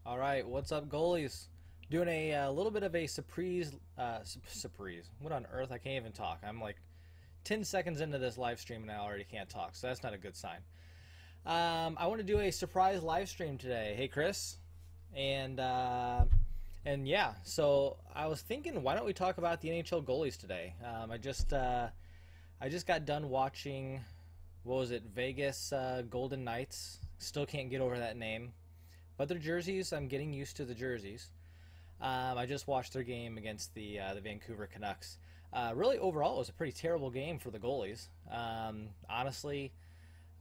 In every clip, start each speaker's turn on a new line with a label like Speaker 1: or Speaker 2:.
Speaker 1: All right, what's up, goalies? Doing a little bit of a surprise. What on earth? I can't even talk. I'm like 10 seconds into this live stream and I already can't talk, so that's not a good sign. I want to do a surprise live stream today. Hey, Chris, and yeah. So I was thinking, why don't we talk about the NHL goalies today? I just got done watching, what was it, Vegas Golden Knights. Still can't get over that name. But their jerseys, I'm getting used to the jerseys. I just watched their game against the Vancouver Canucks. Really, overall, it was a pretty terrible game for the goalies. Honestly,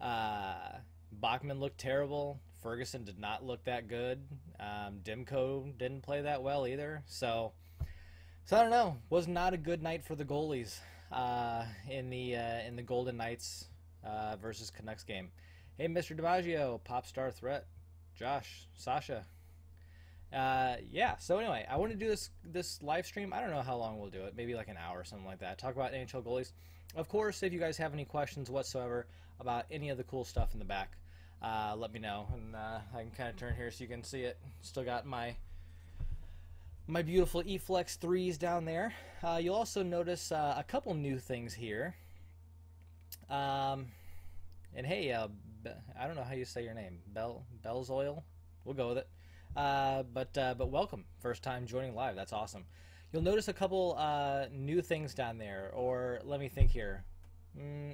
Speaker 1: Bachman looked terrible. Ferguson did not look that good. Demko didn't play that well either. So I don't know. Was not a good night for the goalies in the Golden Knights versus Canucks game. Hey, Mr. DiMaggio, pop star threat. Josh, Sasha. Yeah, so anyway, I want to do this live stream. I don't know how long we'll do it, maybe like an hour or something like that. Talk about NHL goalies. Of course, if you guys have any questions whatsoever about any of the cool stuff in the back, let me know. And I can kind of turn here so you can see it. Still got my beautiful Flex 3s down there. You'll also notice a couple new things here. And hey, I don't know how you say your name. Bell's Oil? We'll go with it. But welcome. First time joining live. That's awesome. You'll notice a couple new things down there. Or let me think here.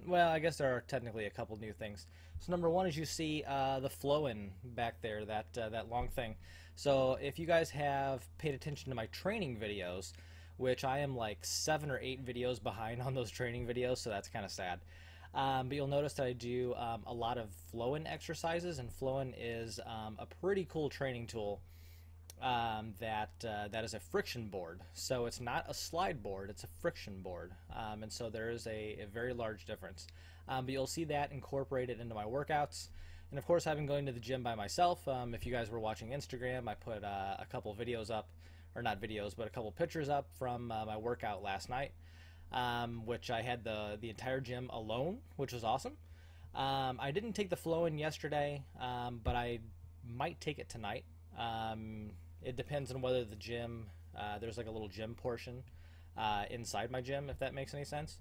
Speaker 1: Well, I guess there are technically a couple new things. So number one is you see the flow-in back there, that long thing. So if you guys have paid attention to my training videos, which I am like 7 or 8 videos behind on those training videos, so that's kind of sad. But you'll notice that I do a lot of flow-in exercises, and flow-in is a pretty cool training tool that is a friction board. So it's not a slide board, it's a friction board. And so there is a very large difference. But you'll see that incorporated into my workouts. And of course, I've been going to the gym by myself. If you guys were watching Instagram, I put a couple videos up, or not videos, but a couple pictures up from my workout last night. Which I had the entire gym alone, which was awesome. I didn't take the flow in yesterday, but I might take it tonight. It depends on whether the gym, there's like a little gym portion inside my gym, if that makes any sense.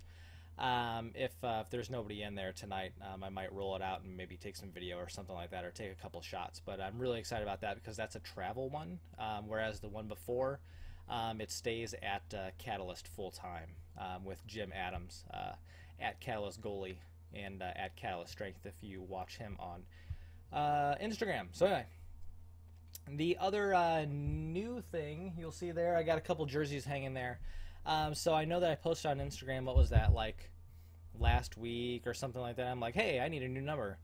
Speaker 1: If there's nobody in there tonight, I might roll it out and maybe take some video or something like that, or take a couple shots. But I'm really excited about that because that's a travel one, whereas the one before, it stays at Catalyst full-time with Jim Adams at Catalyst Goalie and at Catalyst Strength if you watch him on Instagram. So anyway, the other new thing you'll see there, I got a couple jerseys hanging there. So I know that I posted on Instagram, what was that, like last week or something like that. I'm like, hey, I need a new number.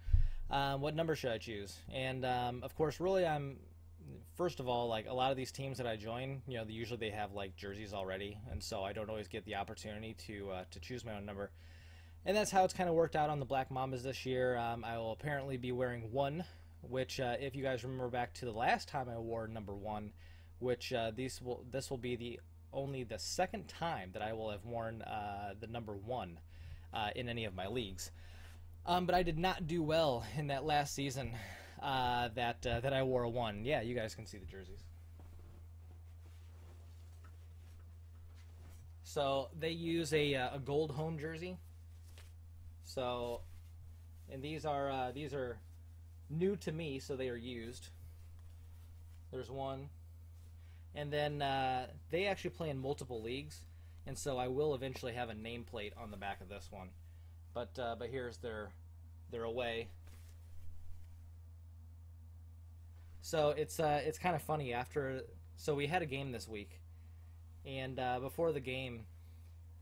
Speaker 1: What number should I choose? And of course, really, first of all, like a lot of these teams that I join, you know, usually they have like jerseys already, and so I don't always get the opportunity to choose my own number. And that's how it's kind of worked out on the Black Mambas this year. I will apparently be wearing 1, which if you guys remember back to the last time I wore number 1, which this will be only the second time that I will have worn the number 1 in any of my leagues. But I did not do well in that last season. That I wore a 1. Yeah, you guys can see the jerseys. So they use a gold home jersey. So, and these are new to me, so they are used. There's one, and then they actually play in multiple leagues, and so I will eventually have a nameplate on the back of this one. But here's their away. So it's kind of funny so we had a game this week, and before the game,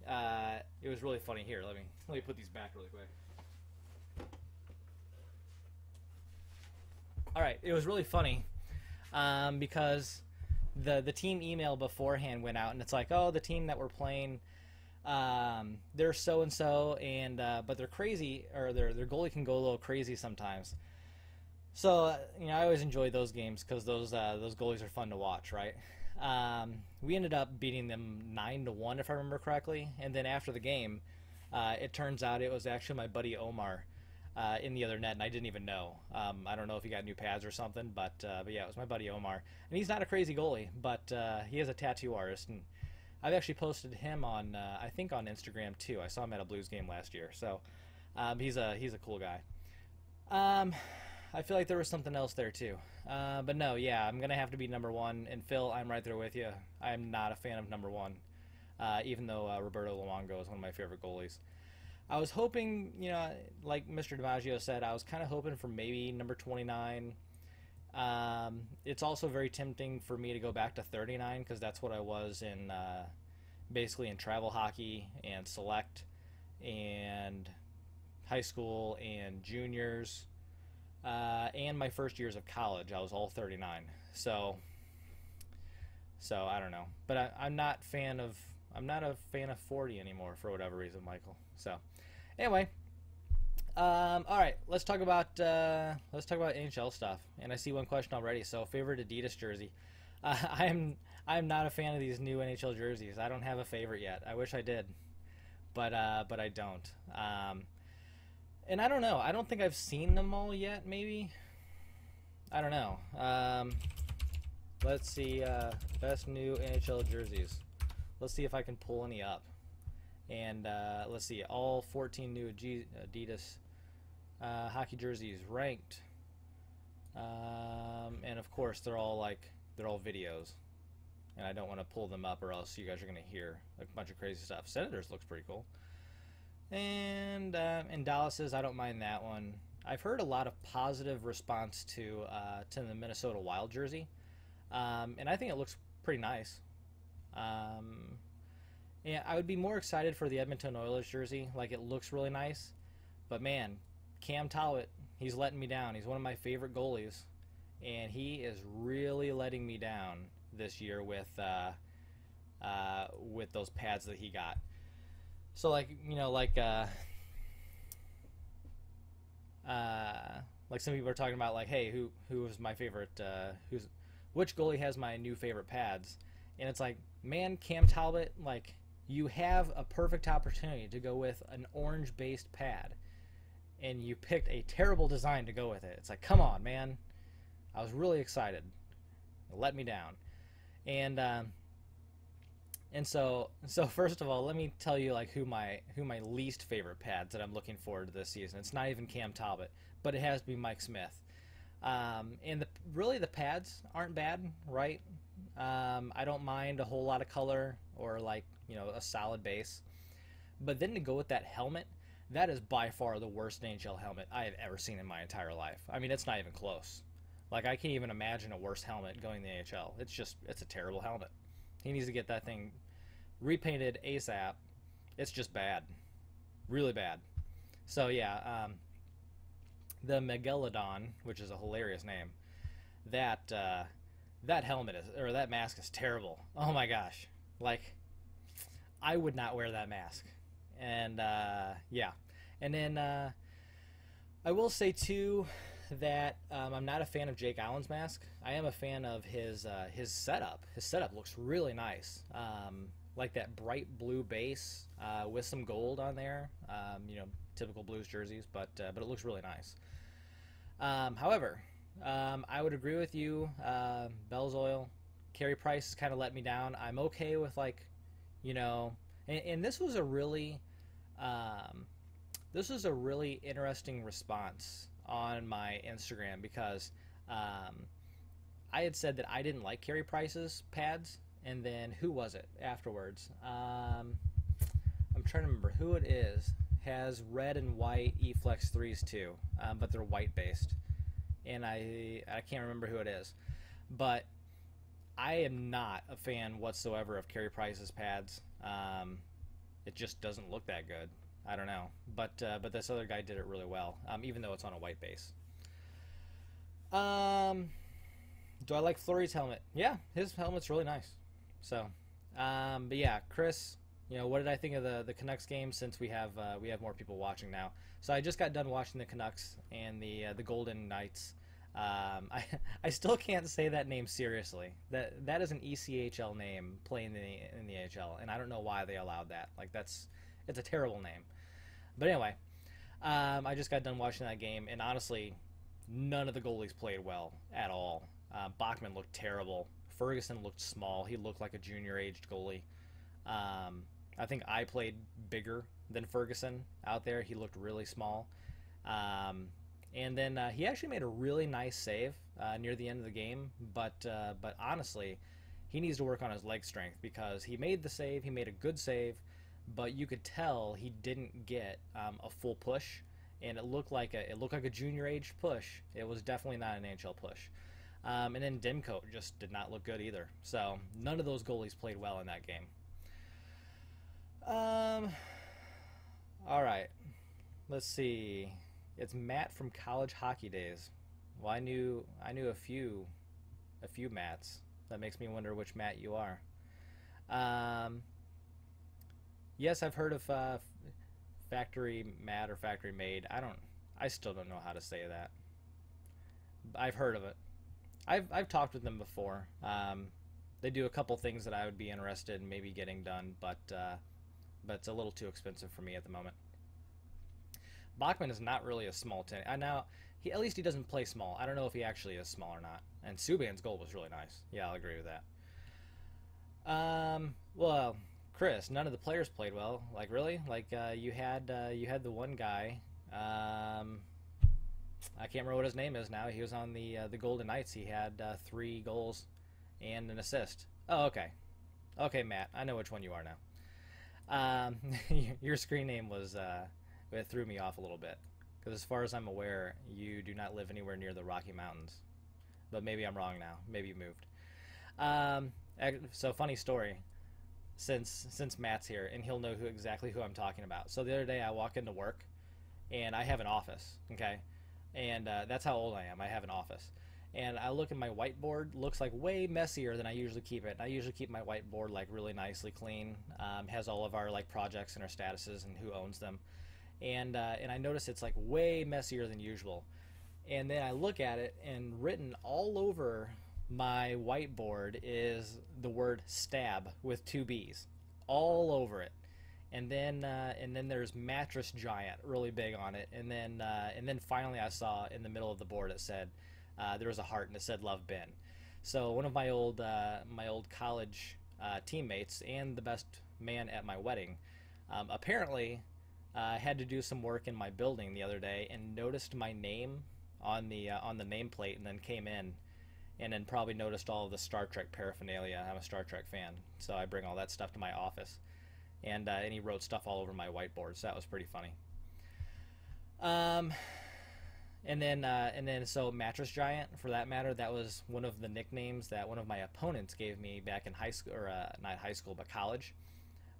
Speaker 1: it was really funny. Here, let me put these back really quick. All right, it was really funny because the team email beforehand went out, and it's like, oh, the team that we're playing, they're so and so, and but they're crazy, or their goalie can go a little crazy sometimes. So, you know, I always enjoy those games because those goalies are fun to watch, right? We ended up beating them 9-1, if I remember correctly. And then after the game, it turns out it was actually my buddy Omar in the other net, and I didn't even know. I don't know if he got new pads or something, but yeah, it was my buddy Omar, and he's not a crazy goalie, but he is a tattoo artist, and I've actually posted him on I think on Instagram too. I saw him at a Blues game last year, so he's a cool guy. I feel like there was something else there too, but no, yeah, I'm gonna have to be number one, and Phil, I'm right there with you. I'm not a fan of number one, even though Roberto Luongo is one of my favorite goalies. I was hoping, you know, like Mr. DiMaggio said, I was kind of hoping for maybe number 29. It's also very tempting for me to go back to 39 because that's what I was in, basically in travel hockey and select and high school and juniors and my first years of college. I was all 39. So I don't know, but I'm not a fan of 40 anymore for whatever reason, Michael. So anyway, all right, let's talk about NHL stuff. And I see one question already. So favorite Adidas jersey. I'm not a fan of these new NHL jerseys. I don't have a favorite yet. I wish I did, but I don't. And I don't know. I don't think I've seen them all yet. Maybe. I don't know. Let's see. Best new NHL jerseys. Let's see if I can pull any up. And let's see, all 14 new Adidas hockey jerseys ranked. And of course, they're all videos. And I don't want to pull them up, or else you guys are going to hear a bunch of crazy stuff. Senators looks pretty cool. And Dallas's, I don't mind that one. I've heard a lot of positive response to the Minnesota Wild jersey, and I think it looks pretty nice. Yeah, I would be more excited for the Edmonton Oilers jersey. Like, it looks really nice. But, man, Cam Talbot, he's letting me down. He's one of my favorite goalies. And he is really letting me down this year with those pads that he got. So, like, you know, like some people are talking about, like, hey, who is my favorite, which goalie has my new favorite pads? And it's like, man, Cam Talbot, like, you have a perfect opportunity to go with an orange-based pad, and you picked a terrible design to go with it. It's like, come on, man. I was really excited. It let me down. And so first of all, let me tell you, like, who my least favorite pads that I'm looking forward to this season. It's not even Cam Talbot, but it has to be Mike Smith. And really the pads aren't bad, right? I don't mind a whole lot of color or, like, you know, a solid base. But then to go with that helmet, that is by far the worst NHL helmet I have ever seen in my entire life. I mean, it's not even close. Like, I can't even imagine a worse helmet going to the NHL. It's a terrible helmet. He needs to get that thing repainted ASAP. It's just bad. Really bad. So, yeah, the Megalodon, which is a hilarious name, that helmet or that mask is terrible. Oh my gosh. Like, I would not wear that mask. And yeah. And then I will say too that I'm not a fan of Jake Allen's mask. I am a fan of his setup. His setup looks really nice. Like that bright blue base with some gold on there. You know, typical Blues jerseys, but it looks really nice. However, I would agree with you. Bell's Oil, Carey Price has kind of let me down. I'm okay with, like, you know, and this was a really interesting response on my Instagram because I had said that I didn't like Carey Price's pads, and then who was it afterwards? I'm trying to remember who it is. Has red and white E-Flex 3s too, but they're white based, and I can't remember who it is, but I am not a fan whatsoever of Carey Price's pads. It just doesn't look that good. I don't know, but this other guy did it really well, even though it's on a white base. Do I like Fleury's helmet? Yeah, his helmet's really nice. So, but yeah, Chris, you know, what did I think of the Canucks game, since we have more people watching now? So I just got done watching the Canucks and the Golden Knights. I still can't say that name seriously. That is an ECHL name playing in the AHL, and I don't know why they allowed that. Like, it's a terrible name. But anyway, I just got done watching that game, and honestly, none of the goalies played well at all. Bachman looked terrible. Ferguson looked small. He looked like a junior-aged goalie. I think I played bigger than Ferguson out there. He looked really small. And then he actually made a really nice save near the end of the game. But honestly, he needs to work on his leg strength, because he made the save. He made a good save, but you could tell he didn't get a full push, and it looked like a junior-aged push. It was definitely not an NHL push. And then Demko just did not look good either. So none of those goalies played well in that game. All right, let's see. It's Matt from college hockey days. Well, I knew a few Matts. That makes me wonder which Matt you are. Yes, I've heard of factory Matt or factory made. I still don't know how to say that. I've heard of it. I've talked with them before. They do a couple things that I would be interested in maybe getting done, but it's a little too expensive for me at the moment. Bachman is not really a small ten. Now, at least he doesn't play small. I don't know if he actually is small or not. And Subban's goal was really nice. Yeah, I'll agree with that. Well, Chris, none of the players played well. Like, really? Like, you had the one guy. I can't remember what his name is now. He was on the Golden Knights. He had 3 goals and an assist. Oh, okay. Okay, Matt. I know which one you are now. Your screen name was it threw me off a little bit, because as far as I'm aware, you do not live anywhere near the Rocky Mountains. But maybe I'm wrong now. Maybe you moved. So funny story. Since Matt's here, and he'll know exactly who I'm talking about. So the other day I walk into work, and I have an office. Okay. And that's how old I am. I have an office, and I look at my whiteboard. Looks like way messier than I usually keep it. I usually keep my whiteboard like really nicely clean. Has all of our like projects and our statuses and who owns them, and I notice it's like way messier than usual. And then I look at it, and written all over my whiteboard is the word stab with 2 B's, all over it. And then there's mattress giant really big on it, and then finally I saw in the middle of the board it said there was a heart, and it said love Ben. So one of my old college teammates and the best man at my wedding apparently had to do some work in my building the other day and noticed my name on the nameplate, and then came in and then probably noticed all of the Star Trek paraphernalia. I'm a Star Trek fan, so I bring all that stuff to my office. And he wrote stuff all over my whiteboard, so that was pretty funny. And then so Mattress Giant, for that matter, that was one of the nicknames that one of my opponents gave me back in high school, or not high school, but college.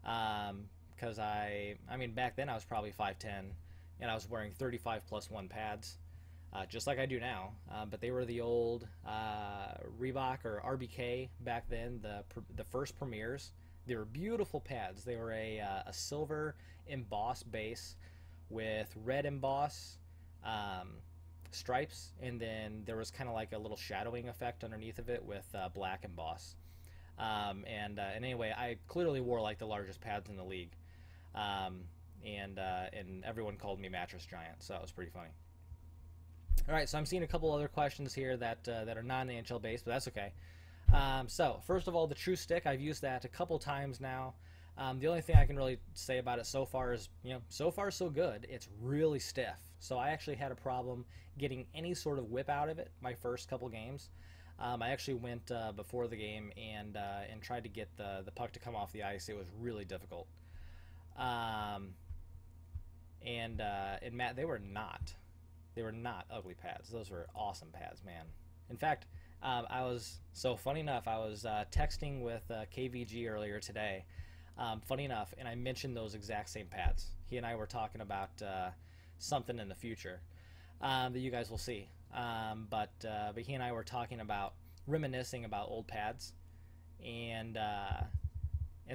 Speaker 1: Because I mean, back then I was probably 5'10", and I was wearing 35+1 pads, just like I do now. But they were the old Reebok or RBK back then, the first Premiers. They were beautiful pads. They were a silver emboss base with red emboss stripes, and then there was kind of like a little shadowing effect underneath of it with black emboss. And anyway, I clearly wore like the largest pads in the league, and everyone called me Mattress Giant, so that was pretty funny. All right, so I'm seeing a couple other questions here that are non-NHL based, but that's okay. So first of all, the True Stick, I've used that a couple times now. The only thing I can really say about it so far is, so far so good. It's really stiff. So I actually had a problem getting any sort of whip out of it my first couple games. I actually went before the game and tried to get the puck to come off the ice. It was really difficult. And Matt, they were not ugly pads. Those were awesome pads, man. In fact, funny enough, I was texting with KVG earlier today, funny enough, and I mentioned those exact same pads. He and I were talking about something in the future that you guys will see. But he and I were talking about reminiscing about old pads, and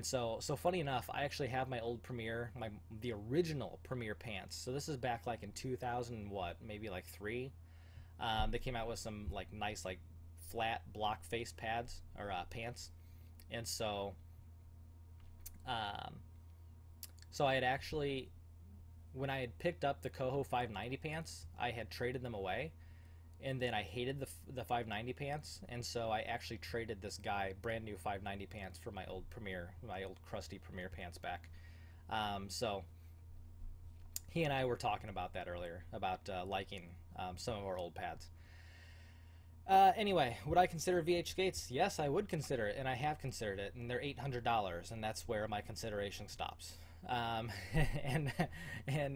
Speaker 1: so funny enough, I actually have my old Premier, the original Premier pants. So this is back like in 2000, maybe like 3. They came out with some like nice like flat block face pads or pants, and so I had actually when I had picked up the Koho 590 pants, I had traded them away, and then I hated the 590 pants, and so I actually traded this guy brand new 590 pants for my old crusty Premier pants back. So he and I were talking about that earlier, about liking some of our old pads. Anyway, would I consider VH skates? Yes, I would consider it, and I have considered it, and they're $800, and that's where my consideration stops. And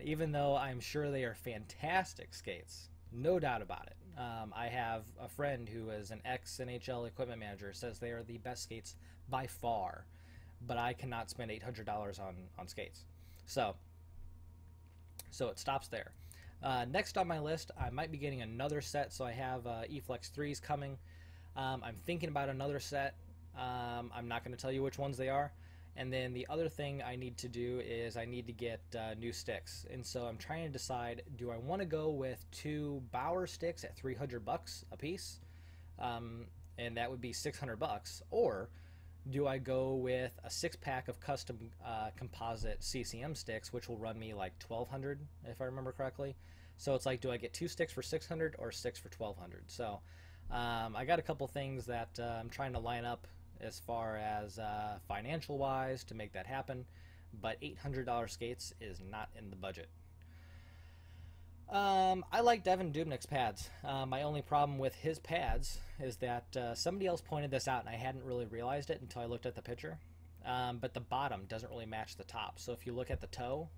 Speaker 1: even though I'm sure they are fantastic skates, no doubt about it. I have a friend who is an ex-NHL equipment manager, says they are the best skates by far, but I cannot spend $800 on skates. So it stops there. Next on my list, I might be getting another set, so I have eFlex 3s coming. I'm thinking about another set. I'm not going to tell you which ones they are. And then the other thing I need to do is I need to get new sticks. And so I'm trying to decide, do I want to go with 2 Bauer sticks at $300 a piece? And that would be $600. Or do I go with a 6-pack of custom composite CCM sticks, which will run me like $1,200 if I remember correctly. So it's like, do I get 2 sticks for $600 or 6 for $1,200? So I got a couple things that I'm trying to line up as far as financial wise to make that happen, but $800 skates is not in the budget. I like Devin Dubnik's pads. My only problem with his pads is that somebody else pointed this out and I hadn't really realized it until I looked at the picture, but the bottom doesn't really match the top. So if you look at the toe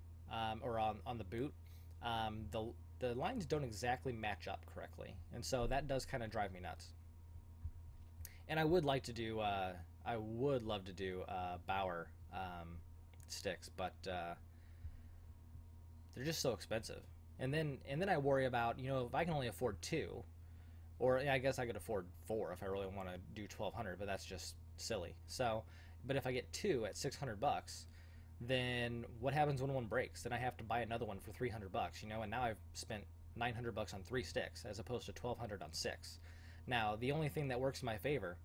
Speaker 1: or on the boot, the lines don't exactly match up correctly, and so that does kind of drive me nuts. And I would like to do, I would love to do Bauer sticks, but they're just so expensive. And then I worry about, if I can only afford 2, or I guess I could afford 4 if I really want to do $1,200, but that's just silly. So, but if I get 2 at $600, then what happens when one breaks? Then I have to buy another one for $300, and now I've spent $900 on 3 sticks as opposed to $1,200 on 6. Now, the only thing that works in my favor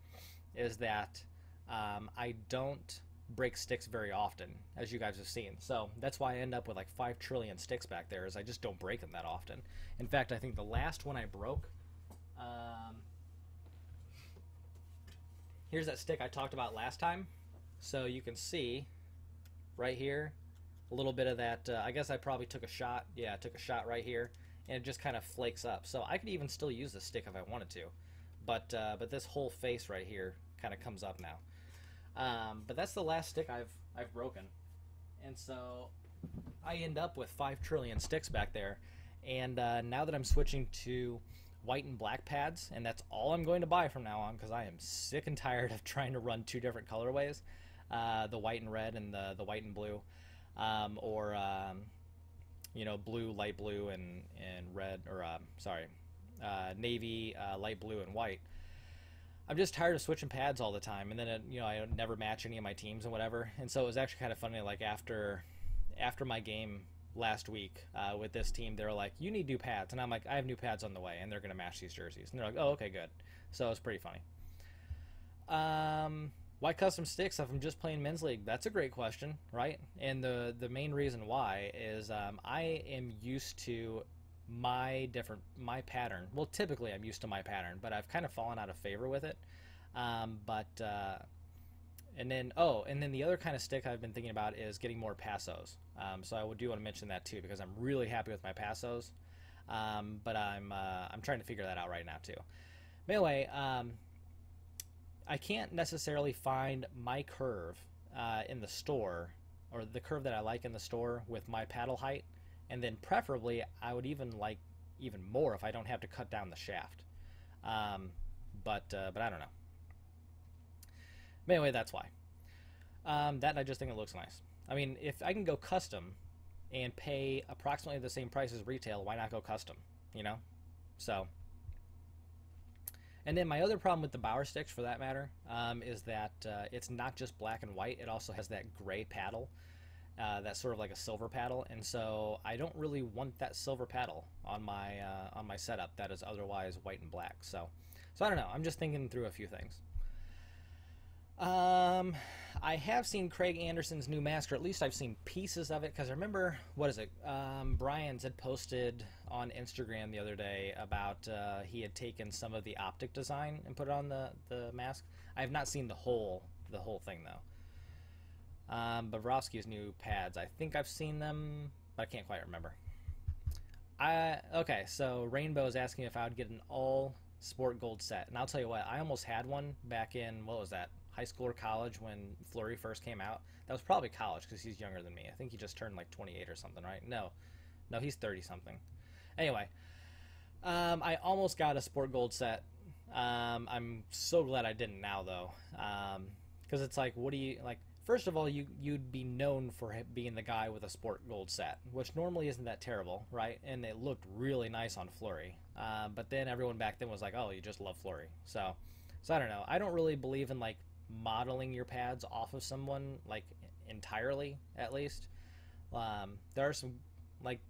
Speaker 1: is that I don't break sticks very often, as you guys have seen. So that's why I end up with like 5 trillion sticks back there, is I just don't break them that often. In fact, I think the last one I broke, here's that stick I talked about last time. So you can see right here a little bit of that. I guess I probably took a shot. Yeah, I took a shot right here, and it just kind of flakes up. So I could even still use this stick if I wanted to. But this whole face right here kind of comes up now. But that's the last stick I've broken, and so I end up with 5 trillion sticks back there. And now that I'm switching to white and black pads, and that's all I'm going to buy from now on, because I am sick and tired of trying to run 2 different colorways, the white and red and the white and blue, or blue, light blue, and red, or navy, light blue, and white. I'm just tired of switching pads all the time, and then I never match any of my teams and whatever. And so it was actually kind of funny. Like after my game last week with this team, they were like, "You need new pads," and I'm like, "I have new pads on the way, and they're gonna match these jerseys." And they're like, "Oh, okay, good." So it was pretty funny. Why custom sticks if I'm just playing men's league? That's a great question, right? And the main reason why is I am used to my pattern. Well, typically I'm used to my pattern, but I've kind of fallen out of favor with it. And then the other kind of stick I've been thinking about is getting more Passos. So I do want to mention that too, because I'm really happy with my Passos. But I'm trying to figure that out right now too. But anyway, I can't necessarily find my curve in the store, or the curve that I like in the store with my paddle height. And then preferably, I would even like even more if I don't have to cut down the shaft. But I don't know. But anyway, that's why. That, I just think it looks nice. I mean, if I can go custom and pay approximately the same price as retail, why not go custom? So. And then my other problem with the Bauer sticks, for that matter, is that it's not just black and white. It also has that gray paddle. That's sort of like a silver paddle, and so I don't really want that silver paddle on my setup that is otherwise white and black. So I don't know. I'm just thinking through a few things. Um, I have seen Craig Anderson's new mask, or at least I've seen pieces of it, because I remember, what is it? Brian's had posted on Instagram the other day about he had taken some of the optic design and put it on the mask. I have not seen the whole thing though. Bobrovsky's new pads, I think I've seen them, but I can't quite remember. Okay, so Rainbow is asking if I would get an all sport gold set, and I'll tell you what, I almost had one back in, what was that, high school or college when Fleury first came out. That was probably college because he's younger than me. I think he just turned like 28 or something, right? No, he's 30 something. Anyway, I almost got a sport gold set. I'm so glad I didn't now though, because it's like, what do you like? First of all, you'd be known for being the guy with a sport gold set, which normally isn't that terrible, right? And it looked really nice on Fleury. But then everyone back then was like, "Oh, you just love Fleury." So I don't know. I don't really believe in like modeling your pads off of someone like entirely, at least. There are some like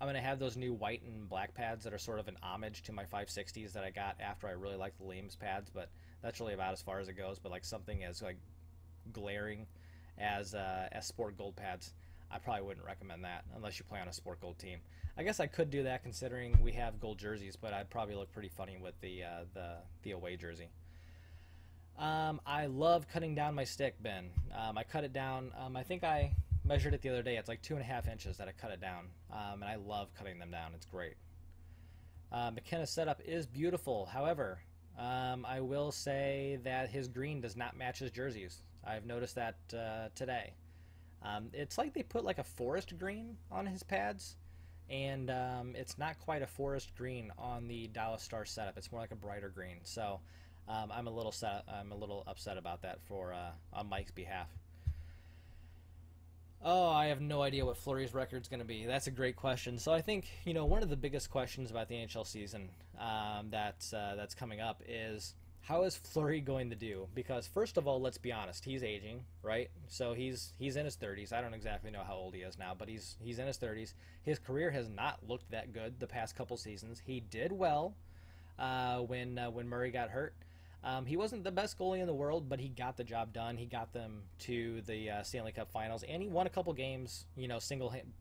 Speaker 1: I'm gonna have those new white and black pads that are sort of an homage to my 560s that I got after I really liked the Liam's pads, but that's really about as far as it goes. But like something as like glaring as sport gold pads, I probably wouldn't recommend that unless you play on a sport gold team. I guess I could do that considering we have gold jerseys, but I'd probably look pretty funny with the away jersey. I love cutting down my stick, Ben. I cut it down. I think I measured it the other day. It's like 2.5 inches that I cut it down, and I love cutting them down. It's great. McKenna's setup is beautiful. However, I will say that his green does not match his jerseys. I've noticed that today. It's like they put like a forest green on his pads, and it's not quite a forest green on the Dallas Star setup. It's more like a brighter green. So I'm a little upset about that for on Mike's behalf. Oh, I have no idea what Fleury's record's going to be. That's a great question. So I think one of the biggest questions about the NHL season that's coming up is how is Fleury going to do? Because first of all, let's be honest, he's aging, right? So he's in his 30s. I don't exactly know how old he is now, but he's in his 30s. His career has not looked that good the past couple seasons. He did well when Murray got hurt. He wasn't the best goalie in the world, but he got the job done. He got them to the Stanley Cup Finals, and he won a couple games,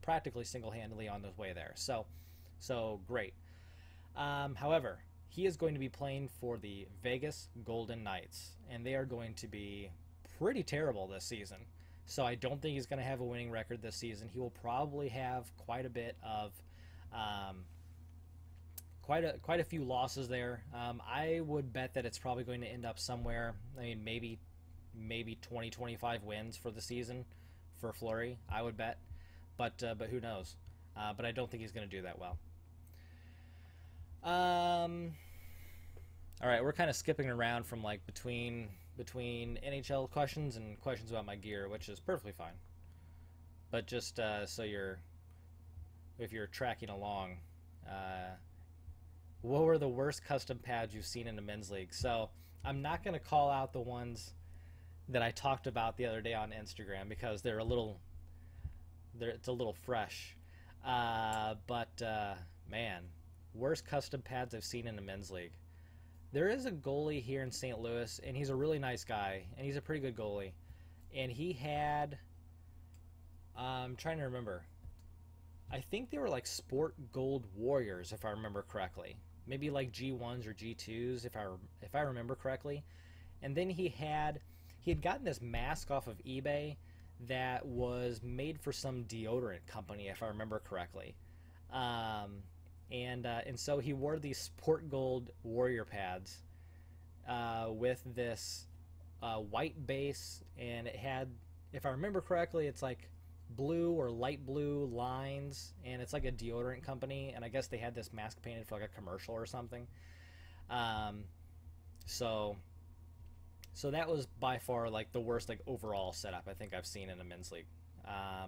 Speaker 1: practically single-handedly on the way there. So great. However, he is going to be playing for the Vegas Golden Knights, and they are going to be pretty terrible this season. So I don't think he's going to have a winning record this season. He will probably have quite a bit of quite a few losses there. I would bet that it's probably going to end up somewhere. I mean, maybe 20, 25 wins for the season for Fleury. I would bet, but who knows? But I don't think he's going to do that well. All right, we're kind of skipping around from like between NHL questions and questions about my gear, which is perfectly fine. But just so if you're tracking along. What were the worst custom pads you've seen in the men's league? So I'm not going to call out the ones that I talked about the other day on Instagram because it's a little fresh. But man, worst custom pads I've seen in the men's league. There is a goalie here in St. Louis, and he's a really nice guy, and he's a pretty good goalie. And he had, I'm trying to remember. I think they were like Sport Gold Warriors, if I remember correctly. Maybe like G1s or G2s, if I remember correctly. And then he had gotten this mask off of eBay that was made for some deodorant company, if I remember correctly. And so he wore these Sport Gold Warrior pads with this white base, and it had, if I remember correctly, it's like blue or light blue lines, and it's like a deodorant company, and I guess they had this mask painted for like a commercial or something. So that was by far like the worst like overall setup I think I've seen in a men's league.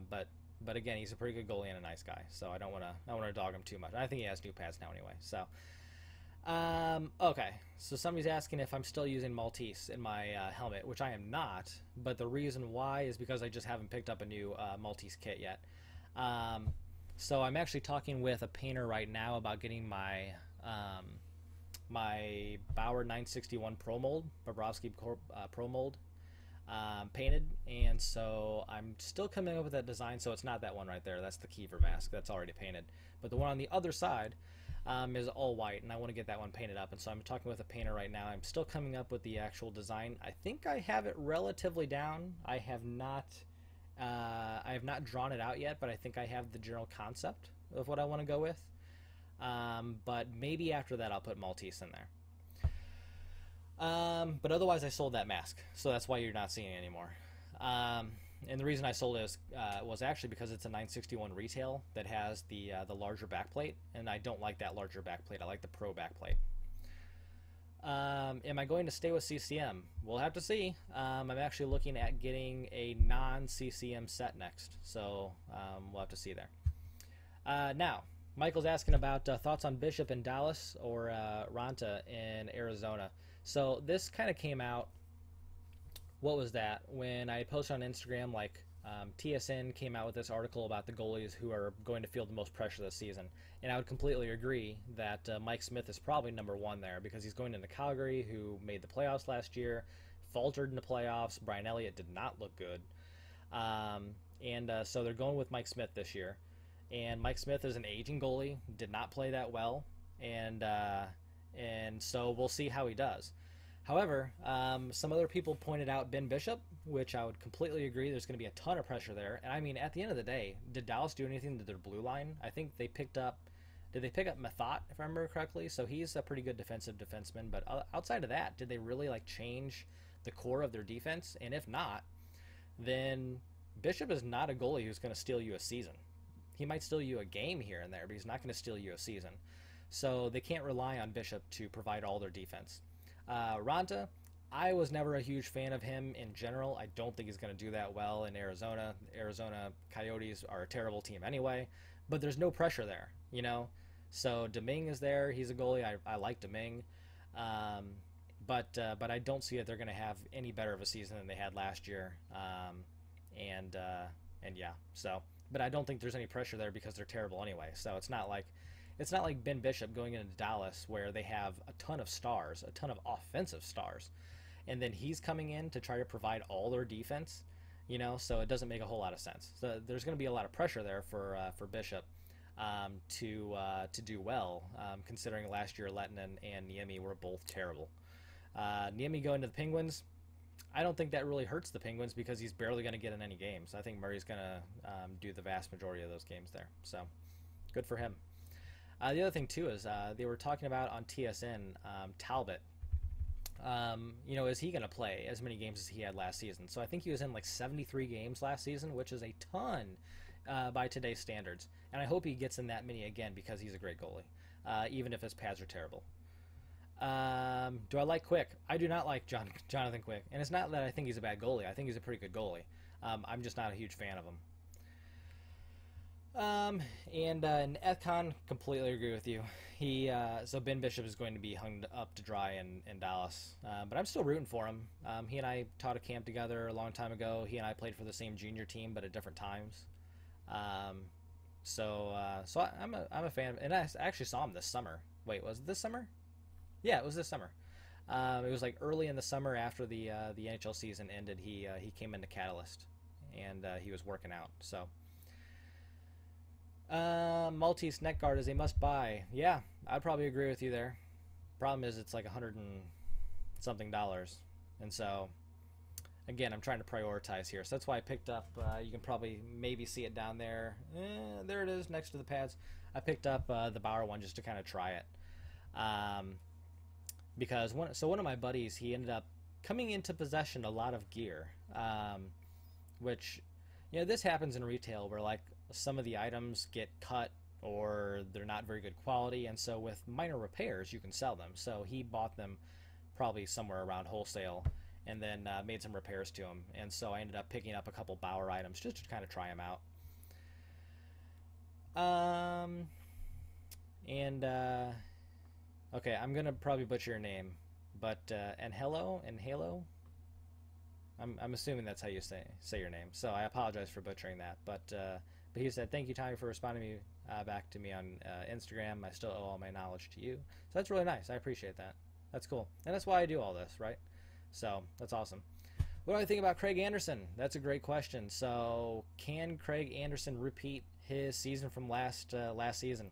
Speaker 1: But again, he's a pretty good goalie and a nice guy, so I don't want to dog him too much. I think he has new pads now anyway. So okay, so somebody's asking if I'm still using Maltese in my helmet, which I am not, but the reason why is because I just haven't picked up a new Maltese kit yet. So I'm actually talking with a painter right now about getting my my Bauer 961 Pro mold, Bobrovsky Pro mold, painted, and so I'm still coming up with that design. So it's not that one right there. That's the Kiver mask. That's already painted. But the one on the other side is all white, and I want to get that one painted up. And so I'm talking with a painter right now. I'm still coming up with the actual design. I think I have it relatively down. I have not drawn it out yet, but I think I have the general concept of what I want to go with. But maybe after that I'll put Maltese in there. But otherwise I sold that mask, so that's why you're not seeing it anymore. And the reason I sold it was actually because it's a 961 retail that has the larger backplate, and I don't like that larger backplate. I like the Pro backplate. Am I going to stay with CCM? We'll have to see. I'm actually looking at getting a non-CCM set next, so we'll have to see there. Now, Michael's asking about thoughts on Bishop in Dallas or Ranta in Arizona. So this kind of came out, what was that, when I posted on Instagram, like TSN came out with this article about the goalies who are going to feel the most pressure this season. And I would completely agree that Mike Smith is probably number one there, because he's going into Calgary, who made the playoffs last year, faltered in the playoffs. Brian Elliott did not look good. So they're going with Mike Smith this year. And Mike Smith is an aging goalie, did not play that well, and so we'll see how he does. However, some other people pointed out Ben Bishop, which I would completely agree. There's going to be a ton of pressure there. And I mean, at the end of the day, did Dallas do anything to their blue line? I think they picked up, did they pick up Mathot, if I remember correctly? So he's a pretty good defensive defenseman. But outside of that, did they really like change the core of their defense? And if not, then Bishop is not a goalie who's going to steal you a season. He might steal you a game here and there, but he's not going to steal you a season. So they can't rely on Bishop to provide all their defense. Ranta, I was never a huge fan of him in general. I don't think he's going to do that well in Arizona. Arizona Coyotes are a terrible team anyway, but there's no pressure there, you know? So Deming is there. He's a goalie. I like Deming. But I don't see that they're going to have any better of a season than they had last year. And yeah, so... But I don't think there's any pressure there because they're terrible anyway. So it's not like Ben Bishop going into Dallas where they have a ton of stars, a ton of offensive stars, and then he's coming in to try to provide all their defense, you know. So it doesn't make a whole lot of sense. So there's going to be a lot of pressure there for Bishop to do well, considering last year Lettinen and Niemi were both terrible. Niemi going to the Penguins. I don't think that really hurts the Penguins because he's barely going to get in any games. I think Murray's going to do the vast majority of those games there. So, good for him. The other thing, too, is they were talking about on TSN, Talbot. You know, is he going to play as many games as he had last season? So I think he was in like 73 games last season, which is a ton by today's standards. And I hope he gets in that many again because he's a great goalie, even if his pads are terrible. Do I like Quick? I do not like Jonathan Quick. And it's not that I think he's a bad goalie. I think he's a pretty good goalie. I'm just not a huge fan of him. And Ethcon, completely agree with you. So Ben Bishop is going to be hung up to dry in Dallas. But I'm still rooting for him. He and I taught a camp together a long time ago. He and I played for the same junior team, but at different times. So I'm a fan. And I actually saw him this summer. Wait, was it this summer? Yeah, it was this summer. It was like early in the summer after the NHL season ended. He came into Catalyst, and he was working out. So, Maltese neck guard is a must-buy. Yeah, I'd probably agree with you there. Problem is, it's like $100 and something, and so again, I'm trying to prioritize here. So that's why I picked up. You can probably maybe see it down there. There it is, next to the pads. I picked up the Bauer one just to kind of try it. Because one of my buddies, he ended up coming into possession a lot of gear, which, you know, this happens in retail where like some of the items get cut or they're not very good quality, and so with minor repairs you can sell them. So he bought them probably somewhere around wholesale and then made some repairs to them, and so I ended up picking up a couple Bauer items just to kind of try them out. Okay, I'm gonna probably butcher your name, but Halo. I'm assuming that's how you say your name. So I apologize for butchering that. But But he said, thank you, Tommy, for responding me, back to me on Instagram. I still owe all my knowledge to you. So that's really nice. I appreciate that. That's cool. And that's why I do all this, right? So that's awesome. What do I think about Craig Anderson? That's a great question. So can Craig Anderson repeat his season from last season?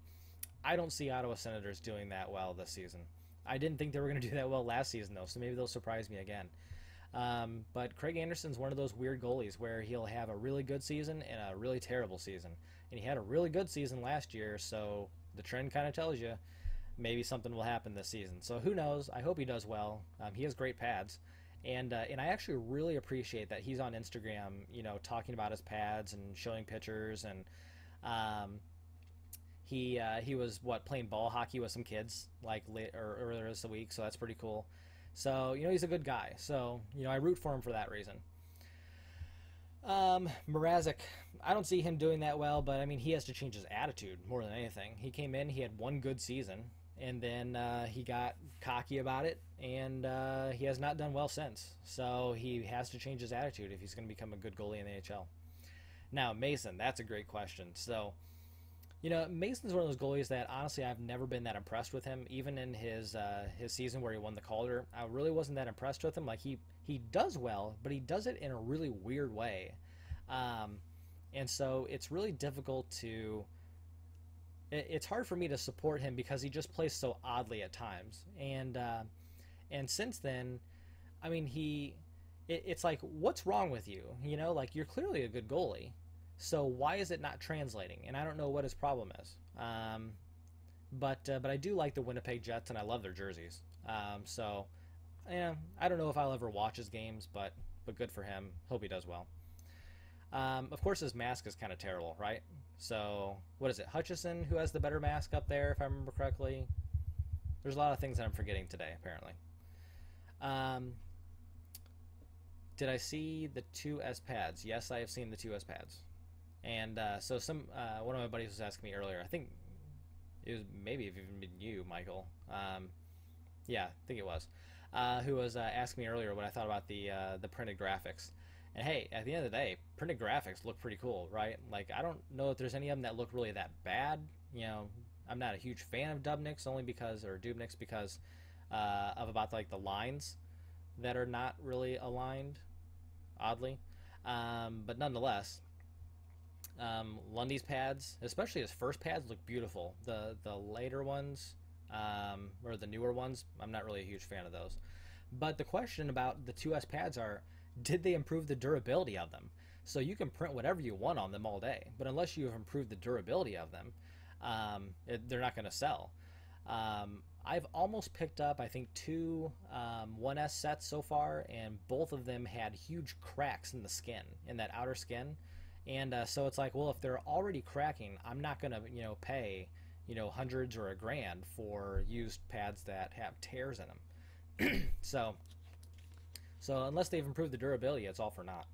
Speaker 1: I don't see Ottawa Senators doing that well this season. I didn't think they were going to do that well last season, though, so maybe they'll surprise me again. But Craig Anderson's one of those weird goalies where he'll have a really good season and a really terrible season. And he had a really good season last year, so the trend kind of tells you maybe something will happen this season. So who knows? I hope he does well. He has great pads. And I actually really appreciate that he's on Instagram, talking about his pads and showing pictures. And he was playing ball hockey with some kids earlier this week, so that's pretty cool. So he's a good guy. So I root for him for that reason. Mrazek, I don't see him doing that well, but I mean he has to change his attitude more than anything. He came in, he had one good season, and then he got cocky about it, and he has not done well since. So he has to change his attitude if he's going to become a good goalie in the NHL. Now, Mason, that's a great question. So, Mason's one of those goalies that, honestly, I've never been that impressed with him. Even in his season where he won the Calder, I really wasn't that impressed with him. Like, he does well, but he does it in a really weird way. And so it's really difficult to... It's hard for me to support him because he just plays so oddly at times. And since then, I mean, it's like, what's wrong with you? Like, you're clearly a good goalie. So why is it not translating? And I don't know what his problem is. But I do like the Winnipeg Jets, and I love their jerseys. So, I don't know if I'll ever watch his games, but good for him. Hope he does well. Of course, his mask is kind of terrible, right? So, what is it? Hutchison, who has the better mask up there, if I remember correctly? There's a lot of things that I'm forgetting today, apparently. Did I see the 2S pads? Yes, I have seen the 2S pads. And so one of my buddies was asking me earlier, I think it was maybe even been you, Michael. Yeah, I think it was. Who was asking me earlier what I thought about the printed graphics. And hey, at the end of the day, printed graphics look pretty cool, right? Like, I don't know if there's any of them that look really that bad. I'm not a huge fan of Dubniks Dubniks because of about like the lines that are not really aligned, oddly. But nonetheless, Lundy's pads, especially his first pads, look beautiful. The later ones, or the newer ones, I'm not really a huge fan of those. But the question about the 2S pads are, did they improve the durability of them? So you can print whatever you want on them all day, but unless you have improved the durability of them, they're not going to sell. I've almost picked up, I think, two 1S sets so far, and both of them had huge cracks in the skin, in that outer skin. And so it's like, well, if they're already cracking, I'm not going to, pay, hundreds or $1,000 for used pads that have tears in them. So unless they've improved the durability, it's all for naught.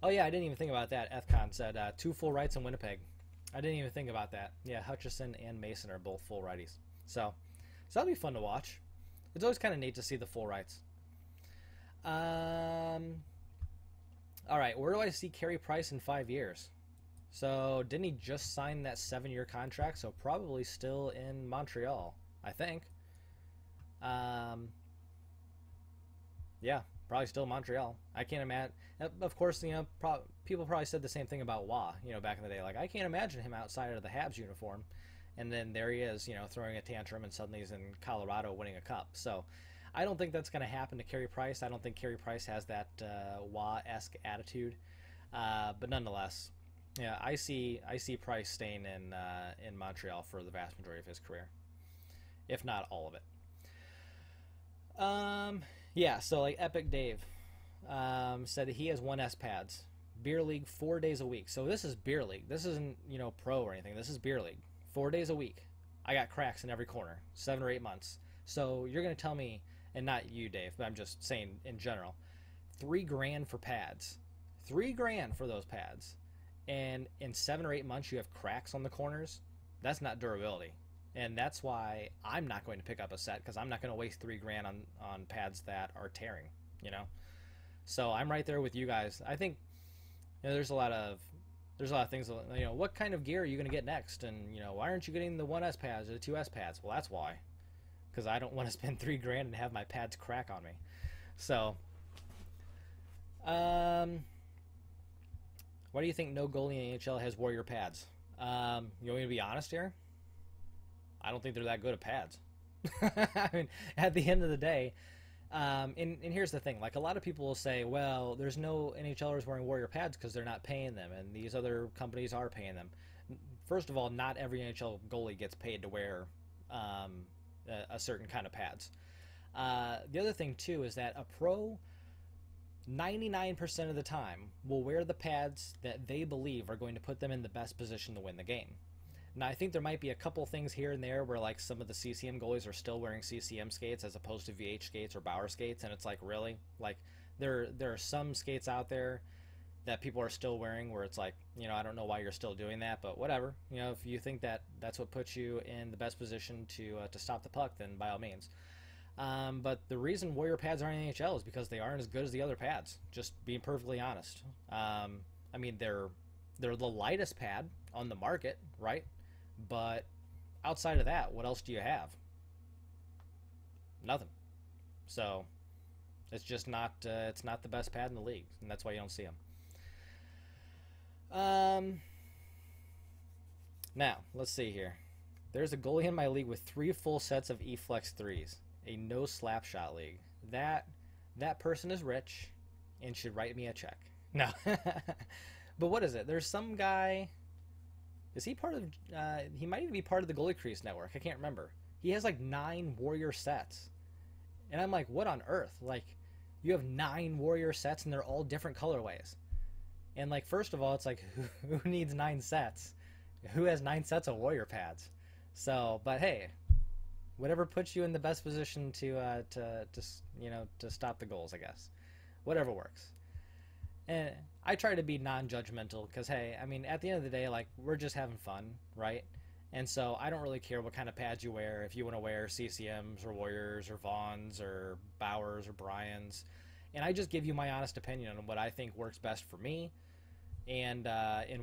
Speaker 1: Oh yeah, I didn't even think about that. Ethcon said 2 full rights in Winnipeg. I didn't even think about that. Yeah, Hutchison and Mason are both full righties. So that'll be fun to watch. It's always kind of neat to see the full rights. All right, where do I see Carey Price in 5 years? So didn't he just sign that 7-year contract? So probably still in Montreal, I think. Yeah, probably still Montreal. I can't imagine. Of course, people probably said the same thing about Wah, back in the day. Like, I can't imagine him outside of the Habs uniform, and then there he is, throwing a tantrum, and suddenly he's in Colorado winning a cup. So, I don't think that's going to happen to Carey Price. I don't think Carey Price has that Wah-esque attitude. But nonetheless, yeah, I see Price staying in Montreal for the vast majority of his career, if not all of it. Yeah, so like Epic Dave said that he has 1S pads. Beer League 4 days a week. So this is Beer League. This isn't, pro or anything. This is Beer League. 4 days a week. I got cracks in every corner. 7 or 8 months. So you're going to tell me, and not you, Dave, but I'm just saying in general, $3,000 for pads. $3,000 for those pads. And in 7 or 8 months you have cracks on the corners? That's not durability. And that's why I'm not going to pick up a set, because I'm not going to waste $3,000 on pads that are tearing, So I'm right there with you guys. I think there's a lot of things. What kind of gear are you going to get next? And why aren't you getting the 1S pads or the 2S pads? Well, that's why, because I don't want to spend $3,000 and have my pads crack on me. So, why do you think no goalie in NHL has Warrior pads? You want me to be honest here? I don't think they're that good at pads. I mean, at the end of the day, and here's the thing, like a lot of people will say, well, there's no NHLers wearing Warrior pads because they're not paying them, and these other companies are paying them. First of all, not every NHL goalie gets paid to wear a certain kind of pads. The other thing too is that a pro 99% of the time will wear the pads that they believe are going to put them in the best position to win the game. Now, I think there might be a couple things here and there where, like, some of the CCM goalies are still wearing CCM skates as opposed to VH skates or Bauer skates, and it's like, really? Like, there are some skates out there that people are still wearing where it's like, I don't know why you're still doing that, but whatever. If you think that that's what puts you in the best position to stop the puck, then by all means. But the reason Warrior pads aren't in the NHL is because they aren't as good as the other pads, just being perfectly honest. I mean, they're the lightest pad on the market, right? But outside of that, what else do you have? Nothing. So it's just not it's not the best pad in the league, and that's why you don't see them. Now let's see here. There's a goalie in my league with 3 full sets of E-Flex 3s, a no slap shot league. That person is rich and should write me a check. No. But what is it? There's some guy. Is he part of, he might even be part of the Goalie Crease network. I can't remember. He has like 9 Warrior sets. And I'm like, what on earth? Like, you have 9 Warrior sets and they're all different colorways. And like, first of all, it's like, who needs 9 sets? Who has 9 sets of Warrior pads? So, but hey, whatever puts you in the best position to stop the goals, I guess. Whatever works. And I try to be non-judgmental because, hey, I mean, at the end of the day, like, we're just having fun, right? And so I don't really care what kind of pads you wear. If you want to wear CCMs or Warriors or Vaughns or Bowers or Bryans. And I just give you my honest opinion on what I think works best for me and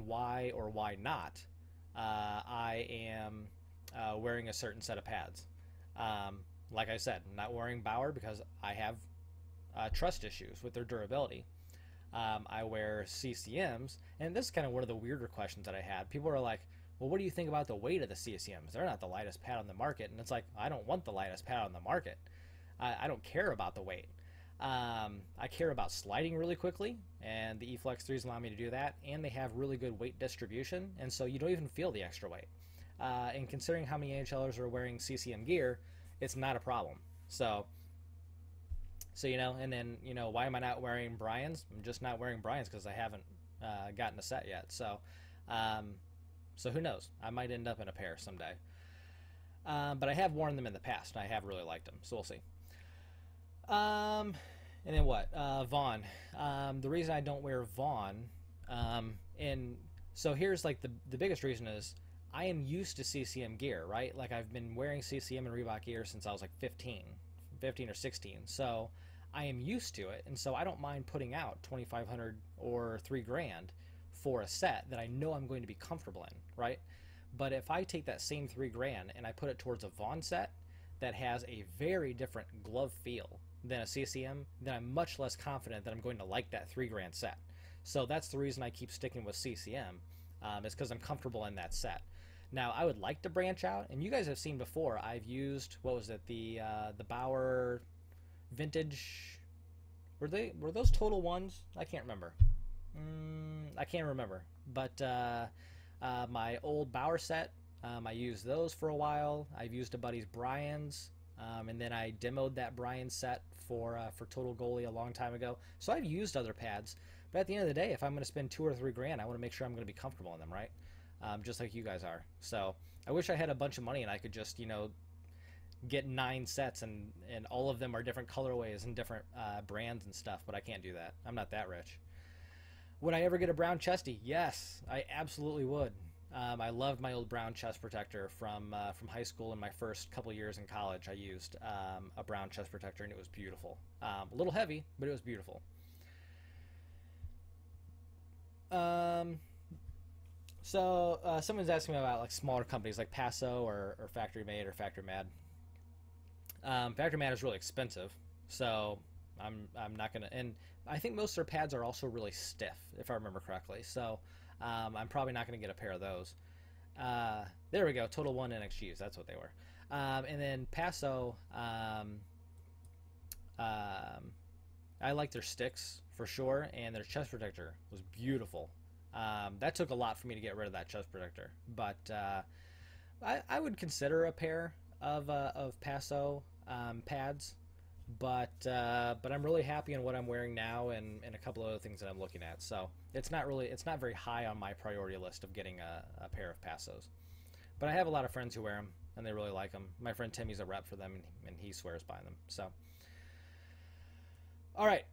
Speaker 1: why or why not I am wearing a certain set of pads. Like I said, I'm not wearing Bauer because I have trust issues with their durability. I wear CCMs, and this is kind of one of the weirder questions that I had. People are like, well, what do you think about the weight of the CCMs? They're not the lightest pad on the market. And it's like, I don't want the lightest pad on the market. I don't care about the weight. I care about sliding really quickly, and the E-Flex 3s allow me to do that, and they have really good weight distribution, and so you don't even feel the extra weight. And considering how many NHLers are wearing CCM gear, it's not a problem. So and then, why am I not wearing Bryans? I'm just not wearing Bryans because I haven't gotten a set yet. So who knows? I might end up in a pair someday. But I have worn them in the past, and I have really liked them. So we'll see. And then what? Vaughn. The reason I don't wear Vaughn, and so here's like the biggest reason is I am used to CCM gear, right? Like I've been wearing CCM and Reebok gear since I was like 15 or 16. So I am used to it, and so I don't mind putting out $2,500 or $3,000 for a set that I know I'm going to be comfortable in, right? But if I take that same $3,000 and I put it towards a Vaughn set that has a very different glove feel than a CCM, then I'm much less confident that I'm going to like that $3,000 set. So that's the reason I keep sticking with CCM, is because I'm comfortable in that set. Now, I would like to branch out, and you guys have seen before, I've used, what was it, the Bauer vintage, were those Total Ones? I can't remember. I can't remember, but my old Bauer set, I used those for a while. I've used a buddy's Bryans, and then I demoed that Bryan set for Total Goalie a long time ago. So I've used other pads, but at the end of the day, if I'm going to spend $2,000 or $3,000, I want to make sure I'm going to be comfortable in them, right? Just like you guys are. So I wish I had a bunch of money and I could just, get 9 sets and all of them are different colorways and different brands and stuff, but I can't do that. I'm not that rich. Would I ever get a brown chesty? Yes, I absolutely would. I loved my old brown chest protector from high school. In my first couple years in college, I used a brown chest protector, and it was beautiful. A little heavy, but it was beautiful. Someone's asking me about like smaller companies like Passau or Factory Made or Factory Mad. Factory Mad is really expensive, so I'm not gonna. And I think most of their pads are also really stiff, if I remember correctly. So I'm probably not gonna get a pair of those. There we go. Total 1 NXGs. That's what they were. And then Passau. I like their sticks for sure, and their chest protector was beautiful. That took a lot for me to get rid of that chest protector, but I would consider a pair of Passau pads, but I'm really happy in what I'm wearing now and a couple of other things that I'm looking at. So it's not very high on my priority list of getting a pair of Passos. But I have a lot of friends who wear them and they really like them. My friend Timmy's a rep for them and he swears by them. So all right,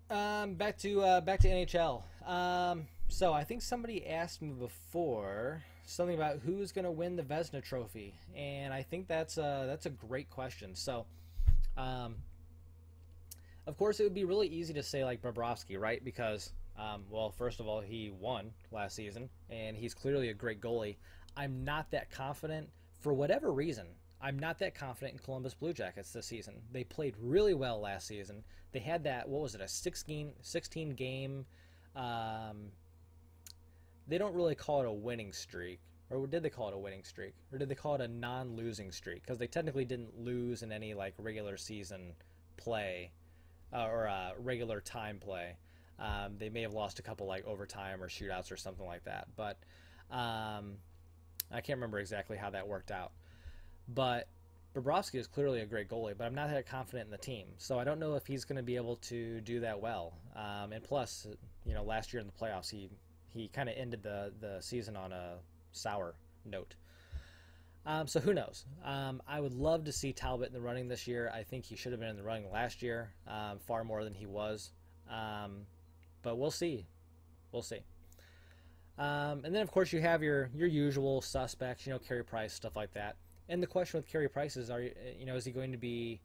Speaker 1: back to NHL. So I think somebody asked me before something about who's going to win the Vezina Trophy, and I think that's a great question. So, of course, it would be really easy to say like Bobrovsky, right? Because, well, first of all, he won last season, and he's clearly a great goalie. I'm not that confident for whatever reason. I'm not that confident in Columbus Blue Jackets this season. They played really well last season. They had that, what was it, a 16 game. They don't really call it a winning streak. Or did they call it a winning streak? Or did they call it a non-losing streak? Because they technically didn't lose in any like regular season play or regular time play. They may have lost a couple like overtime or shootouts or something like that. But I can't remember exactly how that worked out. But Bobrovsky is clearly a great goalie, but I'm not that confident in the team. So I don't know if he's going to be able to do that well. And plus, you know, last year in the playoffs, he kind of ended the season on a sour note. So who knows? I would love to see Talbot in the running this year. I think he should have been in the running last year, far more than he was. But we'll see. We'll see. And then, of course, you have your usual suspects, you know, Carey Price, stuff like that. And the question with Carey Price is, is he going to be,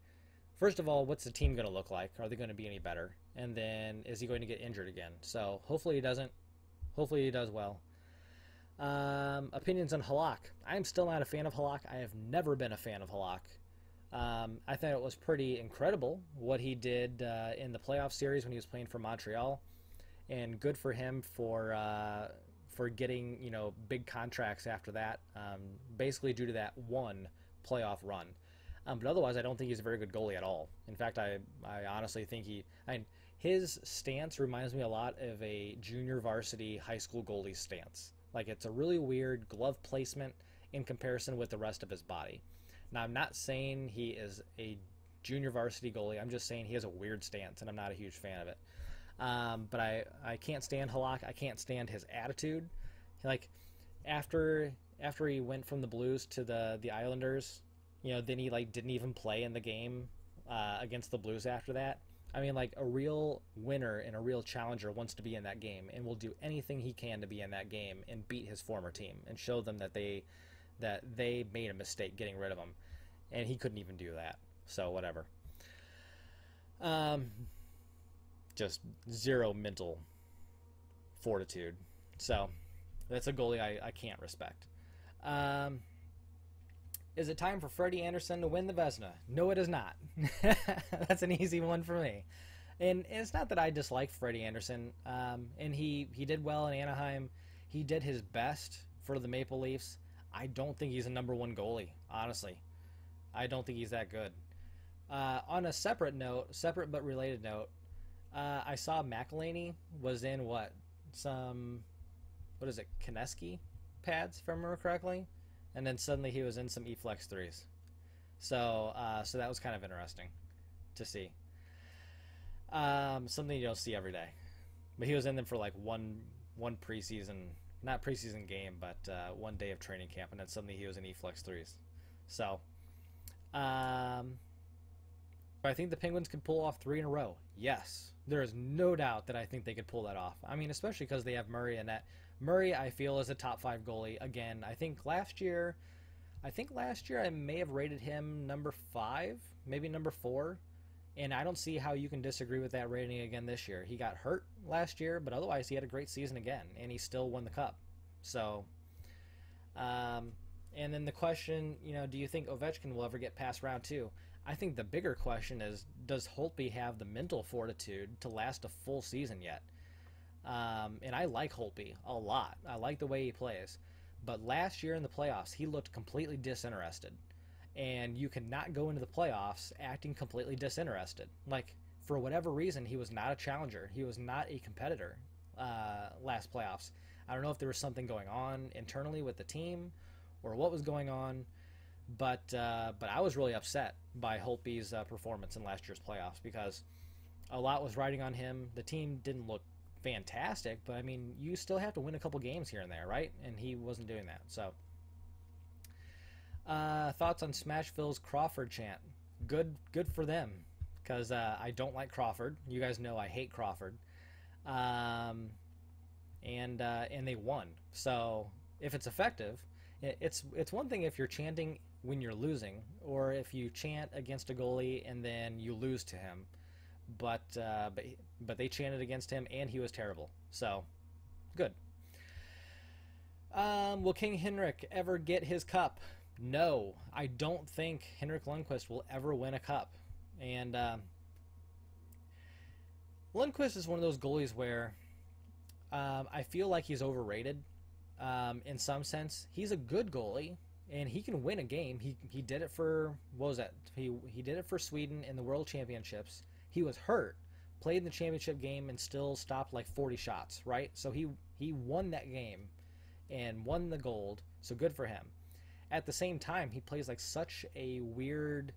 Speaker 1: first of all, what's the team going to look like? Are they going to be any better? And then, is he going to get injured again? So, hopefully he doesn't. Hopefully he does well. Opinions on Halak. I am still not a fan of Halak. I have never been a fan of Halak. I thought it was pretty incredible what he did in the playoff series when he was playing for Montreal. And good for him for getting, you know, big contracts after that, basically due to that one playoff run. But otherwise, I don't think he's a very good goalie at all. In fact, I honestly think his stance reminds me a lot of a junior varsity high school goalie stance. Like, it's a really weird glove placement in comparison with the rest of his body. Now, I'm not saying he is a junior varsity goalie. I'm just saying he has a weird stance, and I'm not a huge fan of it. But I can't stand Halak. I can't stand his attitude. Like, after he went from the Blues to the Islanders, you know, then he like didn't even play in the game against the Blues after that. I mean, like, a real winner and a real challenger wants to be in that game and will do anything he can to be in that game and beat his former team and show them that they made a mistake getting rid of him, and he couldn't even do that. So whatever. Just zero mental fortitude. So that's a goalie I can't respect. Is it time for Freddie Anderson to win the Vezina? No, it is not. That's an easy one for me. And it's not that I dislike Freddie Anderson. And he did well in Anaheim. He did his best for the Maple Leafs. I don't think he's a number one goalie, honestly. I don't think he's that good. On a separate but related note, I saw McElhaney was in Kineski pads, if I remember correctly, and then suddenly he was in some E-Flex 3s. So that was kind of interesting to see. Something you don't see every day. But he was in them for like one preseason, not preseason game, but one day of training camp, and then suddenly he was in E-Flex 3s. So, I think the Penguins could pull off 3 in a row. Yes. There is no doubt that I think they could pull that off. I mean, especially because they have Murray in net. Murray, I feel, is a top 5 goalie. Again, I think last year I may have rated him number 5, maybe number 4 And I don't see how you can disagree with that rating again this year. He got hurt last year, but otherwise he had a great season again, and he still won the cup. So, and then the question, do you think Ovechkin will ever get past round 2? I think the bigger question is, does Holtby have the mental fortitude to last a full season yet? And I like Holtby a lot. I like the way he plays. But last year in the playoffs, he looked completely disinterested. And you cannot go into the playoffs acting completely disinterested. Like, for whatever reason, he was not a challenger. He was not a competitor last playoffs. I don't know if there was something going on internally with the team or what was going on, but I was really upset by Holtby's performance in last year's playoffs because a lot was riding on him. The team didn't look fantastic, but I mean, you still have to win a couple games here and there, right? And he wasn't doing that. So, thoughts on Smashville's Crawford chant? Good for them, because I don't like Crawford. You guys know I hate Crawford, and they won. So if it's effective, it's one thing if you're chanting when you're losing, or if you chant against a goalie and then you lose to him. But they chanted against him and he was terrible. So good. Will King Henrik ever get his cup? No, I don't think Henrik Lundqvist will ever win a cup. And Lundqvist is one of those goalies where I feel like he's overrated in some sense. He's a good goalie and he can win a game. He did it for, what was that? He did it for Sweden in the World Championships. He was hurt, played in the championship game, and still stopped like 40 shots, right? So he won that game and won the gold, so good for him. At the same time, he plays like such a weird,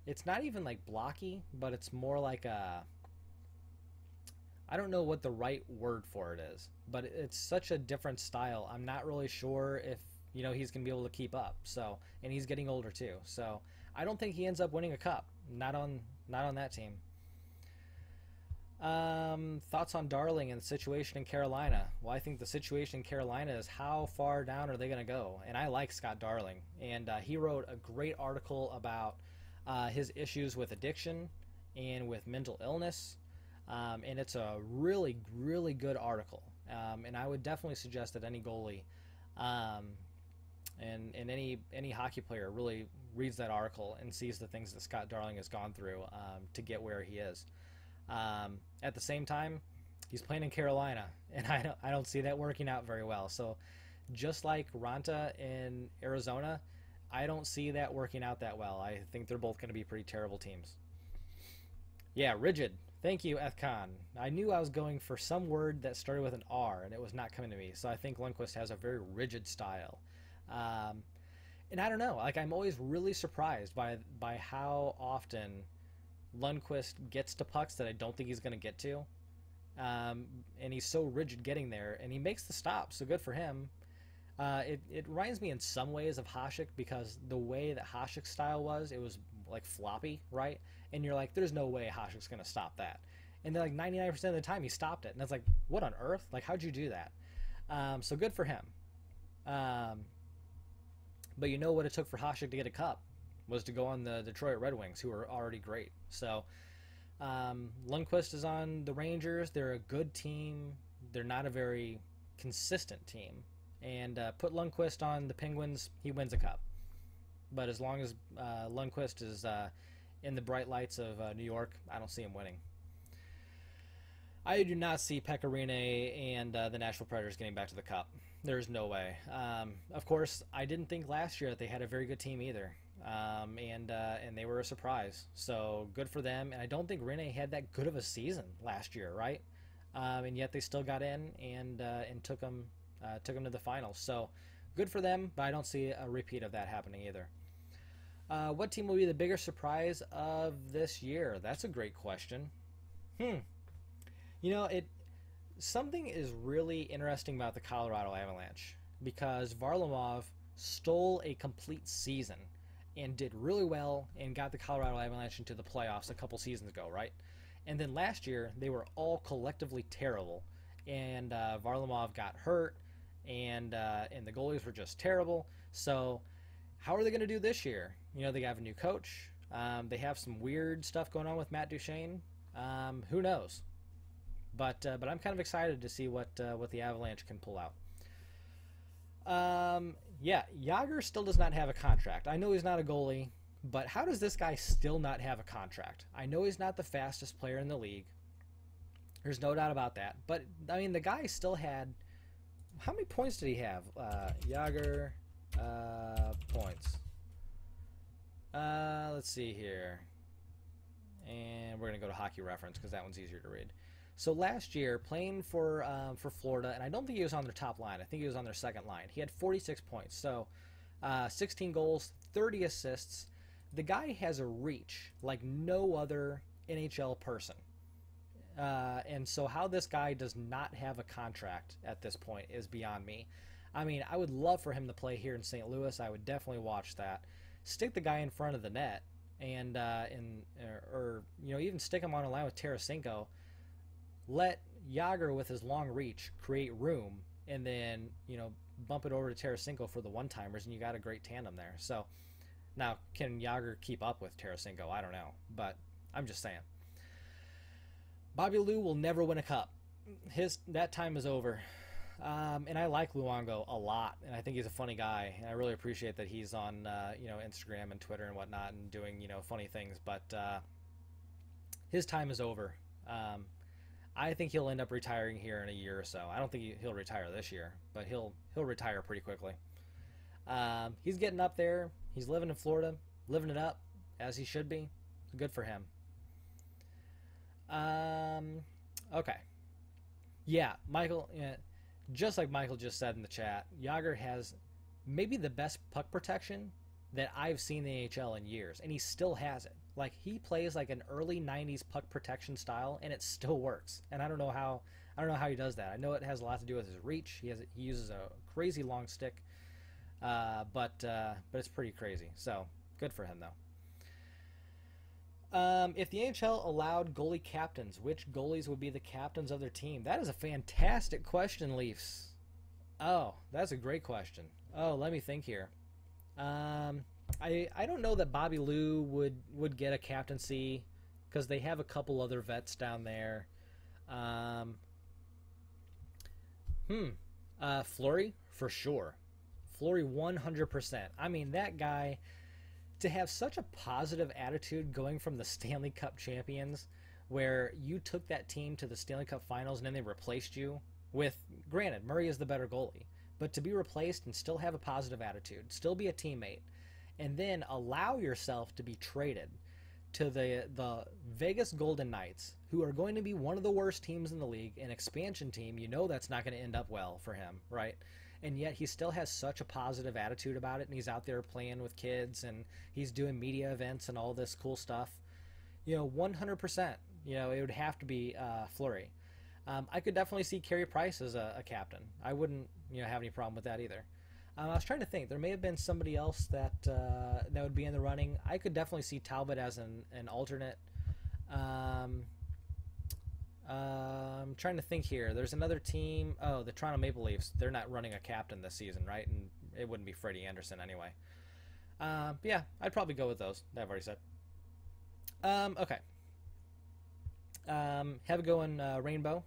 Speaker 1: it's not even like blocky, but it's more like I don't know what the right word for it is, but it's such a different style. I'm not really sure if, he's going to be able to keep up. So, and he's getting older too. So I don't think he ends up winning a cup. Not on that team. Thoughts on Darling and the situation in Carolina? Well, I think the situation in Carolina is how far down are they going to go? And I like Scott Darling, and he wrote a great article about his issues with addiction and with mental illness, and it's a really, really good article. And I would definitely suggest that any goalie and any hockey player really reads that article and sees the things that Scott Darling has gone through to get where he is. At the same time, he's playing in Carolina, and I don't see that working out very well. So just like Ranta in Arizona, I don't see that working out that well. I think they're both going to be pretty terrible teams. Yeah, rigid. Thank you, Ethcon. I knew I was going for some word that started with an R, and it was not coming to me. So I think Lundqvist has a very rigid style. And I don't know. Like, I'm always really surprised by how often Lundqvist gets to pucks that I don't think he's going to get to. And he's so rigid getting there, and he makes the stop, so good for him. It reminds me in some ways of Hasek, because the way that Hasek's style was, it was like floppy, right? And you're like, there's no way Hasek's going to stop that. And then like 99% of the time he stopped it. And it's like, what on earth? Like, how'd you do that? So good for him. But you know what it took for Hasek to get a cup was to go on the Detroit Red Wings, who are already great. So Lundqvist is on the Rangers. They're a good team. They're not a very consistent team. And put Lundqvist on the Penguins, he wins a cup. But as long as Lundqvist is in the bright lights of New York, I don't see him winning. I do not see Pekka Rinne and the Nashville Predators getting back to the cup. There's no way. Of course, I didn't think last year that they had a very good team either. And they were a surprise. So good for them. And I don't think Rinne had that good of a season last year, right? And yet they still got in and took them to the finals. So good for them, but I don't see a repeat of that happening either. What team will be the bigger surprise of this year? That's a great question. Something is really interesting about the Colorado Avalanche, because Varlamov stole a complete season and did really well and got the Colorado Avalanche into the playoffs a couple seasons ago, right? And then last year, they were all collectively terrible, and Varlamov got hurt, and the goalies were just terrible. So how are they going to do this year? They have a new coach. They have some weird stuff going on with Matt Duchene. Who knows? But I'm kind of excited to see what the Avalanche can pull out. Yeah, Yager still does not have a contract. I know he's not a goalie, but how does this guy still not have a contract? I know he's not the fastest player in the league. There's no doubt about that. But, I mean, the guy still had... How many points did he have? Yager points. Let's see here. And we're going to go to Hockey Reference because that one's easier to read. So last year, playing for Florida, and I don't think he was on their top line. I think he was on their second line. He had 46 points. So 16 goals, 30 assists. The guy has a reach like no other NHL person. And so how this guy does not have a contract at this point is beyond me. I mean, I would love for him to play here in St. Louis. I would definitely watch that. Stick the guy in front of the net, and or you know, even stick him on a line with Tarasenko. Let Yager with his long reach create room, and then, you know, bump it over to Tarasenko for the one-timers, and you got a great tandem there. So now, can Yager keep up with Tarasenko? I don't know, but I'm just saying. Bobby Lou will never win a cup. That time is over. And I like Luongo a lot, and I think he's a funny guy, and I really appreciate that he's on you know, Instagram and Twitter and whatnot and doing, you know, funny things. But his time is over. I think he'll end up retiring here in a year or so. I don't think he'll retire this year, but he'll retire pretty quickly. He's getting up there. He's living in Florida, living it up as he should be. Good for him. Okay. Yeah, Michael, just like Michael just said in the chat, Yager has maybe the best puck protection that I've seen in the NHL in years, and he still has it. Like, he plays like an early 90s puck protection style, and it still works. And I don't know how he does that. I know it has a lot to do with his reach. He uses a crazy long stick, but it's pretty crazy. So, good for him, though. If the NHL allowed goalie captains, which goalies would be the captains of their team? That is a fantastic question, Leafs. Oh, that's a great question. Oh, let me think here. I don't know that Bobby Lou would get a captaincy because they have a couple other vets down there. Fleury, for sure. Fleury 100%. I mean, that guy... To have such a positive attitude going from the Stanley Cup champions, where you took that team to the Stanley Cup finals and then they replaced you with, granted, Murray is the better goalie, but to be replaced and still have a positive attitude, still be a teammate, and then allow yourself to be traded to the Vegas Golden Knights, who are going to be one of the worst teams in the league, an expansion team. You know that's not going to end up well for him, right? And yet he still has such a positive attitude about it, and he's out there playing with kids, and he's doing media events and all this cool stuff. You know, 100%, you know, it would have to be Fleury. I could definitely see Carey Price as a captain. I wouldn't, you know, have any problem with that either. I was trying to think. There may have been somebody else that would be in the running. I could definitely see Talbot as an alternate. I'm trying to think here. There's another team. Oh, the Toronto Maple Leafs. They're not running a captain this season, right? And it wouldn't be Freddie Anderson anyway. Yeah, I'd probably go with those. I've already said. Okay. Have a go in Rainbow.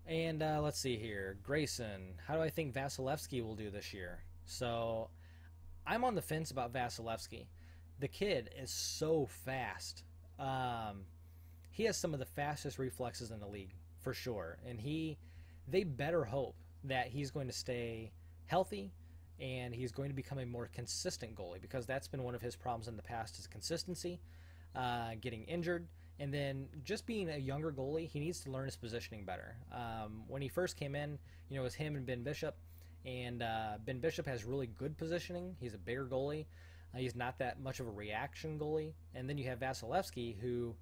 Speaker 1: And let's see here. Grayson. How do I think Vasilevsky will do this year? So, I'm on the fence about Vasilevsky. The kid is so fast. He has some of the fastest reflexes in the league, for sure. And they better hope that he's going to stay healthy and he's going to become a more consistent goalie, because that's been one of his problems in the past, is consistency, getting injured, and then just being a younger goalie, he needs to learn his positioning better. When he first came in, you know, it was him and Ben Bishop, and Ben Bishop has really good positioning. He's a bigger goalie. He's not that much of a reaction goalie. And then you have Vasilevsky, who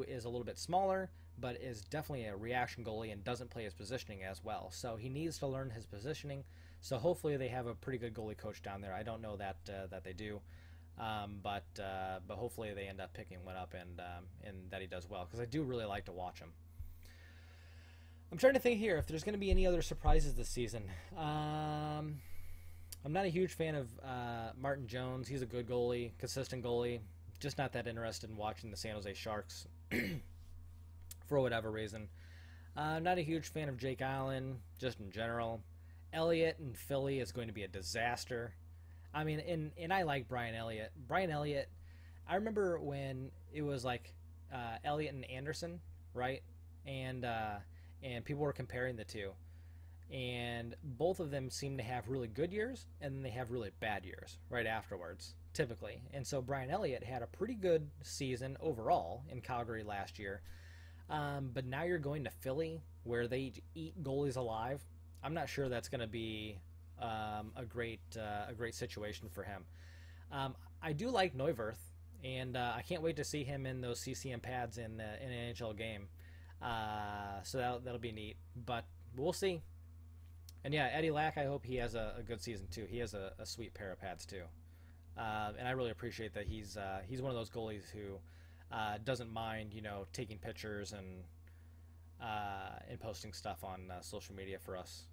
Speaker 1: is a little bit smaller, but is definitely a reaction goalie and doesn't play his positioning as well. So he needs to learn his positioning. So hopefully they have a pretty good goalie coach down there. I don't know that they do, but hopefully they end up picking one up and that he does well, because I do really like to watch him. I'm trying to think here if there's going to be any other surprises this season. I'm not a huge fan of Martin Jones. He's a good goalie, consistent goalie. just not that interested in watching the San Jose Sharks for whatever reason. I'm not a huge fan of Jake Allen, just in general. Elliott in Philly is going to be a disaster. I mean, and I like Brian Elliott. Brian Elliott, I remember when it was like Elliott and Anderson, right? And people were comparing the two. And both of them seem to have really good years, and then they have really bad years right afterwards, typically. And so Brian Elliott had a pretty good season overall in Calgary last year. But now you're going to Philly, where they eat goalies alive. I'm not sure that's going to be a great situation for him. I do like Neuwirth, and I can't wait to see him in those CCM pads in an NHL game. So that'll be neat. But we'll see. And yeah, Eddie Lack, I hope he has a good season too. He has a sweet pair of pads too. And I really appreciate that he's one of those goalies who doesn't mind, taking pictures and posting stuff on social media for us.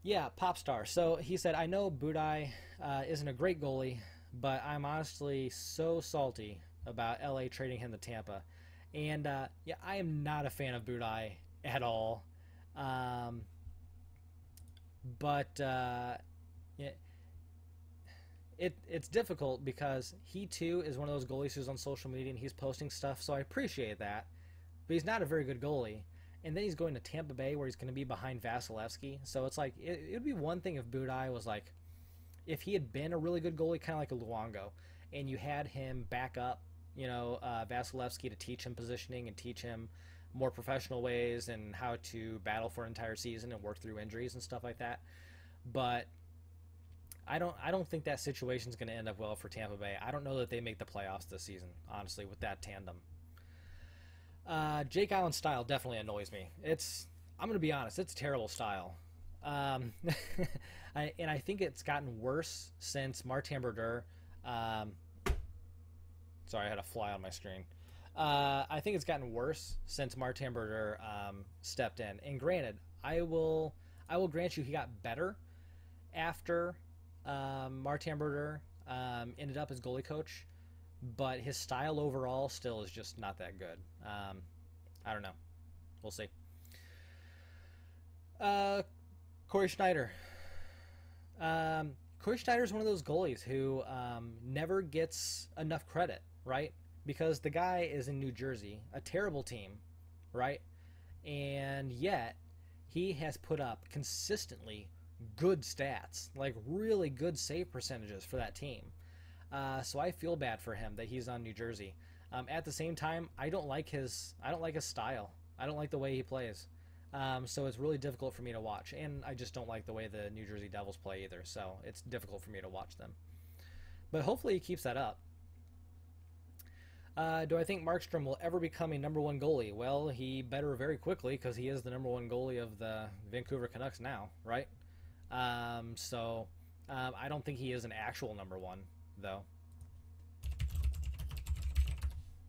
Speaker 1: Yeah, Popstar. So he said, I know Budaj isn't a great goalie, but I'm honestly so salty about LA trading him to Tampa. And yeah, I am not a fan of Budaj at all. But yeah, it's difficult because he too is one of those goalies who's on social media and he's posting stuff, so I appreciate that. But he's not a very good goalie. And then he's going to Tampa Bay where he's going to be behind Vasilevsky. So it's like, it would be one thing if Budaj was like, if he had been a really good goalie, kind of like a Luongo, and you had him back up, Vasilevsky to teach him positioning and teach him more professional ways and how to battle for an entire season and work through injuries and stuff like that. But I don't think that situation's going to end up well for Tampa Bay. I don't know that they make the playoffs this season, honestly, with that tandem. Jake Allen's style definitely annoys me. I'm going to be honest, it's terrible style. And I think it's gotten worse since Martin Brodeur. Sorry, I had a fly on my screen. I think it's gotten worse since Martin Brodeur stepped in. And granted, I will grant you he got better after Martin Brodeur ended up as goalie coach, but his style overall still is just not that good. I don't know. We'll see. Corey Schneider. Corey Schneider is one of those goalies who never gets enough credit, right? Because the guy is in New Jersey, a terrible team, right? And yet he has put up consistently good stats, like really good save percentages for that team. So I feel bad for him that he's on New Jersey. At the same time, I don't like his style. I don't like the way he plays. So it's really difficult for me to watch, and I just don't like the way the New Jersey Devils play either. So it's difficult for me to watch them. But hopefully he keeps that up. Do I think Markstrom will ever become a number one goalie? Well, he better very quickly because he is the number one goalie of the Vancouver Canucks now, right? I don't think he is an actual number one, though.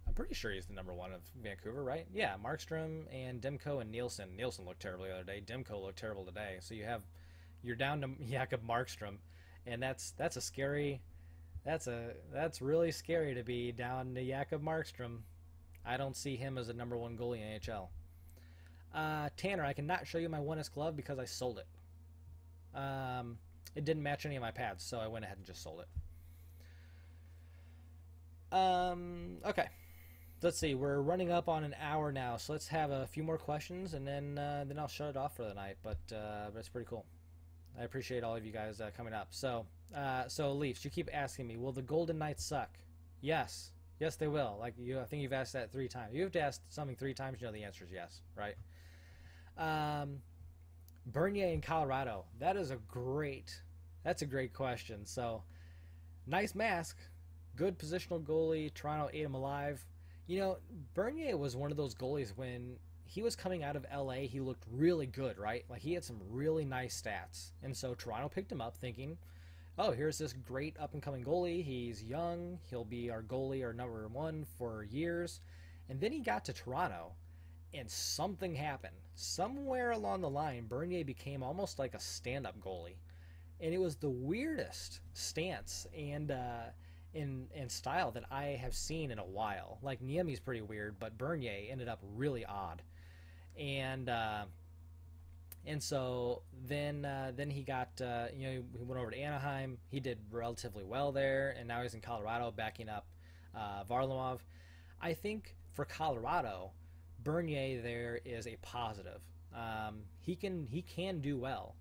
Speaker 1: I'm pretty sure he's the number one of Vancouver, right? Yeah, Markstrom and Demko and Nielsen. Nielsen looked terrible the other day. Demko looked terrible today. So you're down to Jakob Markstrom, and that's a scary. That's really scary to be down to Jakob Markstrom. I don't see him as a number one goalie in NHL. Tanner, I cannot show you my 1S glove because I sold it. It didn't match any of my pads, so I went ahead and just sold it. Okay. Let's see. We're running up on an hour now, so let's have a few more questions, and then I'll shut it off for the night. But it's pretty cool. I appreciate all of you guys coming up. So Leafs, you keep asking me, will the Golden Knights suck? Yes. Yes, they will. I think you've asked that 3 times. You have to ask something 3 times, the answer is yes, right? Bernier in Colorado. That's a great question. So, nice mask. Good positional goalie. Toronto ate him alive. Bernier was one of those goalies when he was coming out of LA, he looked really good, right? Like he had some really nice stats. And so Toronto picked him up thinking, oh, here's this great up-and-coming goalie. He's young. He'll be our goalie, our number one for years. And then he got to Toronto, and something happened. Somewhere along the line, Bernier became almost like a stand-up goalie. and it was the weirdest stance and in style that I have seen in a while. Like Niemi's pretty weird, but Bernier ended up really odd, and so then he got he went over to Anaheim. He did relatively well there, and now he's in Colorado backing up Varlamov. I think for Colorado, Bernier there is a positive. He can do well,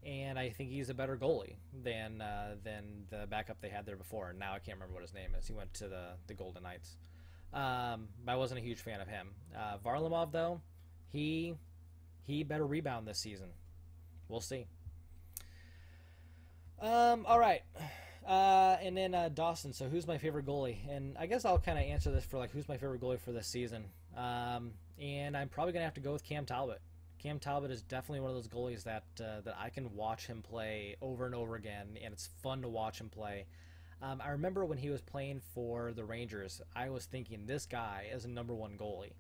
Speaker 1: and I think he's a better goalie than the backup they had there before. And now I can't remember what his name is. He went to the Golden Knights. But I wasn't a huge fan of him. Varlamov though, he better rebound this season. We'll see. All right. And then Dawson. So who's my favorite goalie? And I guess I'll kind of answer this for like who's my favorite goalie for this season. And I'm probably gonna have to go with Cam Talbot. Cam Talbot is definitely one of those goalies that I can watch him play over and over again, and it's fun to watch him play. I remember when he was playing for the Rangers, I was thinking this guy is a #1 goalie,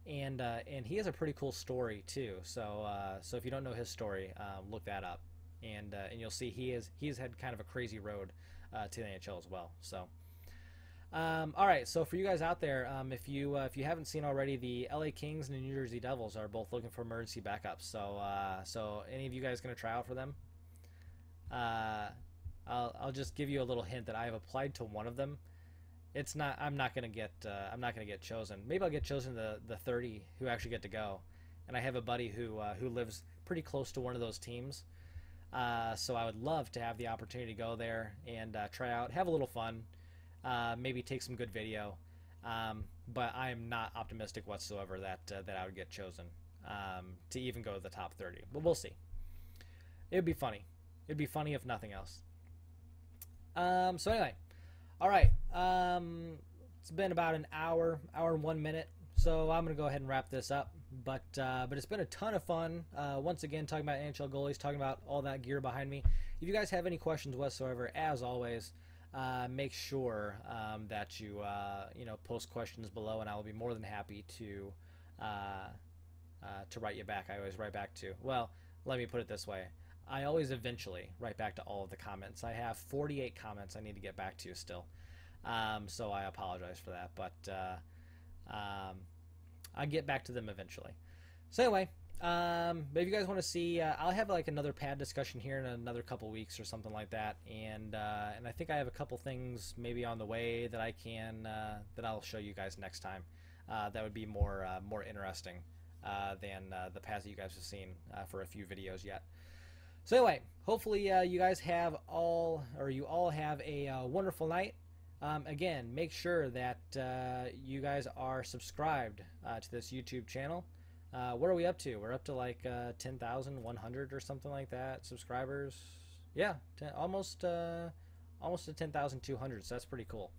Speaker 1: and he has a pretty cool story too. So if you don't know his story, look that up, and you'll see he's had kind of a crazy road to the NHL as well. So. All right, so for you guys out there, if you haven't seen already, the LA Kings and the New Jersey Devils are both looking for emergency backups. So any of you guys gonna try out for them? I'll just give you a little hint that I have applied to one of them. I'm not gonna get chosen. Maybe I'll get chosen the 30 who actually get to go, and I have a buddy who lives pretty close to one of those teams. So I would love to have the opportunity to go there and try out, have a little fun. Maybe take some good video, but I am not optimistic whatsoever that I would get chosen to even go to the top 30. But we'll see. It'd be funny. It'd be funny if nothing else. So anyway, all right. It's been about an hour and 1 minute. So I'm gonna go ahead and wrap this up. But it's been a ton of fun. Once again, talking about NHL goalies, talking about all that gear behind me. If you guys have any questions whatsoever, as always. Make sure that you post questions below, and I will be more than happy to write you back. I always write back to. Well, let me put it this way: I always eventually write back to all of the comments. I have 48 comments I need to get back to still, so I apologize for that. But I'll get back to them eventually. So anyway. But if you guys want to see, I'll have like another pad discussion here in another couple weeks or something like that, and I think I have a couple things maybe on the way that I can that I'll show you guys next time. That would be more interesting than the pads that you guys have seen for a few videos yet. So anyway, hopefully you guys have all have a wonderful night. Again, make sure that you guys are subscribed to this YouTube channel. What are we up to? We're up to like 10,100 or something like that subscribers. Yeah, almost to 10,200. So that's pretty cool.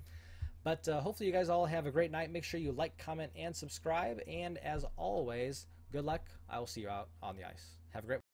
Speaker 1: But hopefully you guys all have a great night. Make sure you like, comment, and subscribe. And as always, good luck. I will see you out on the ice. Have a great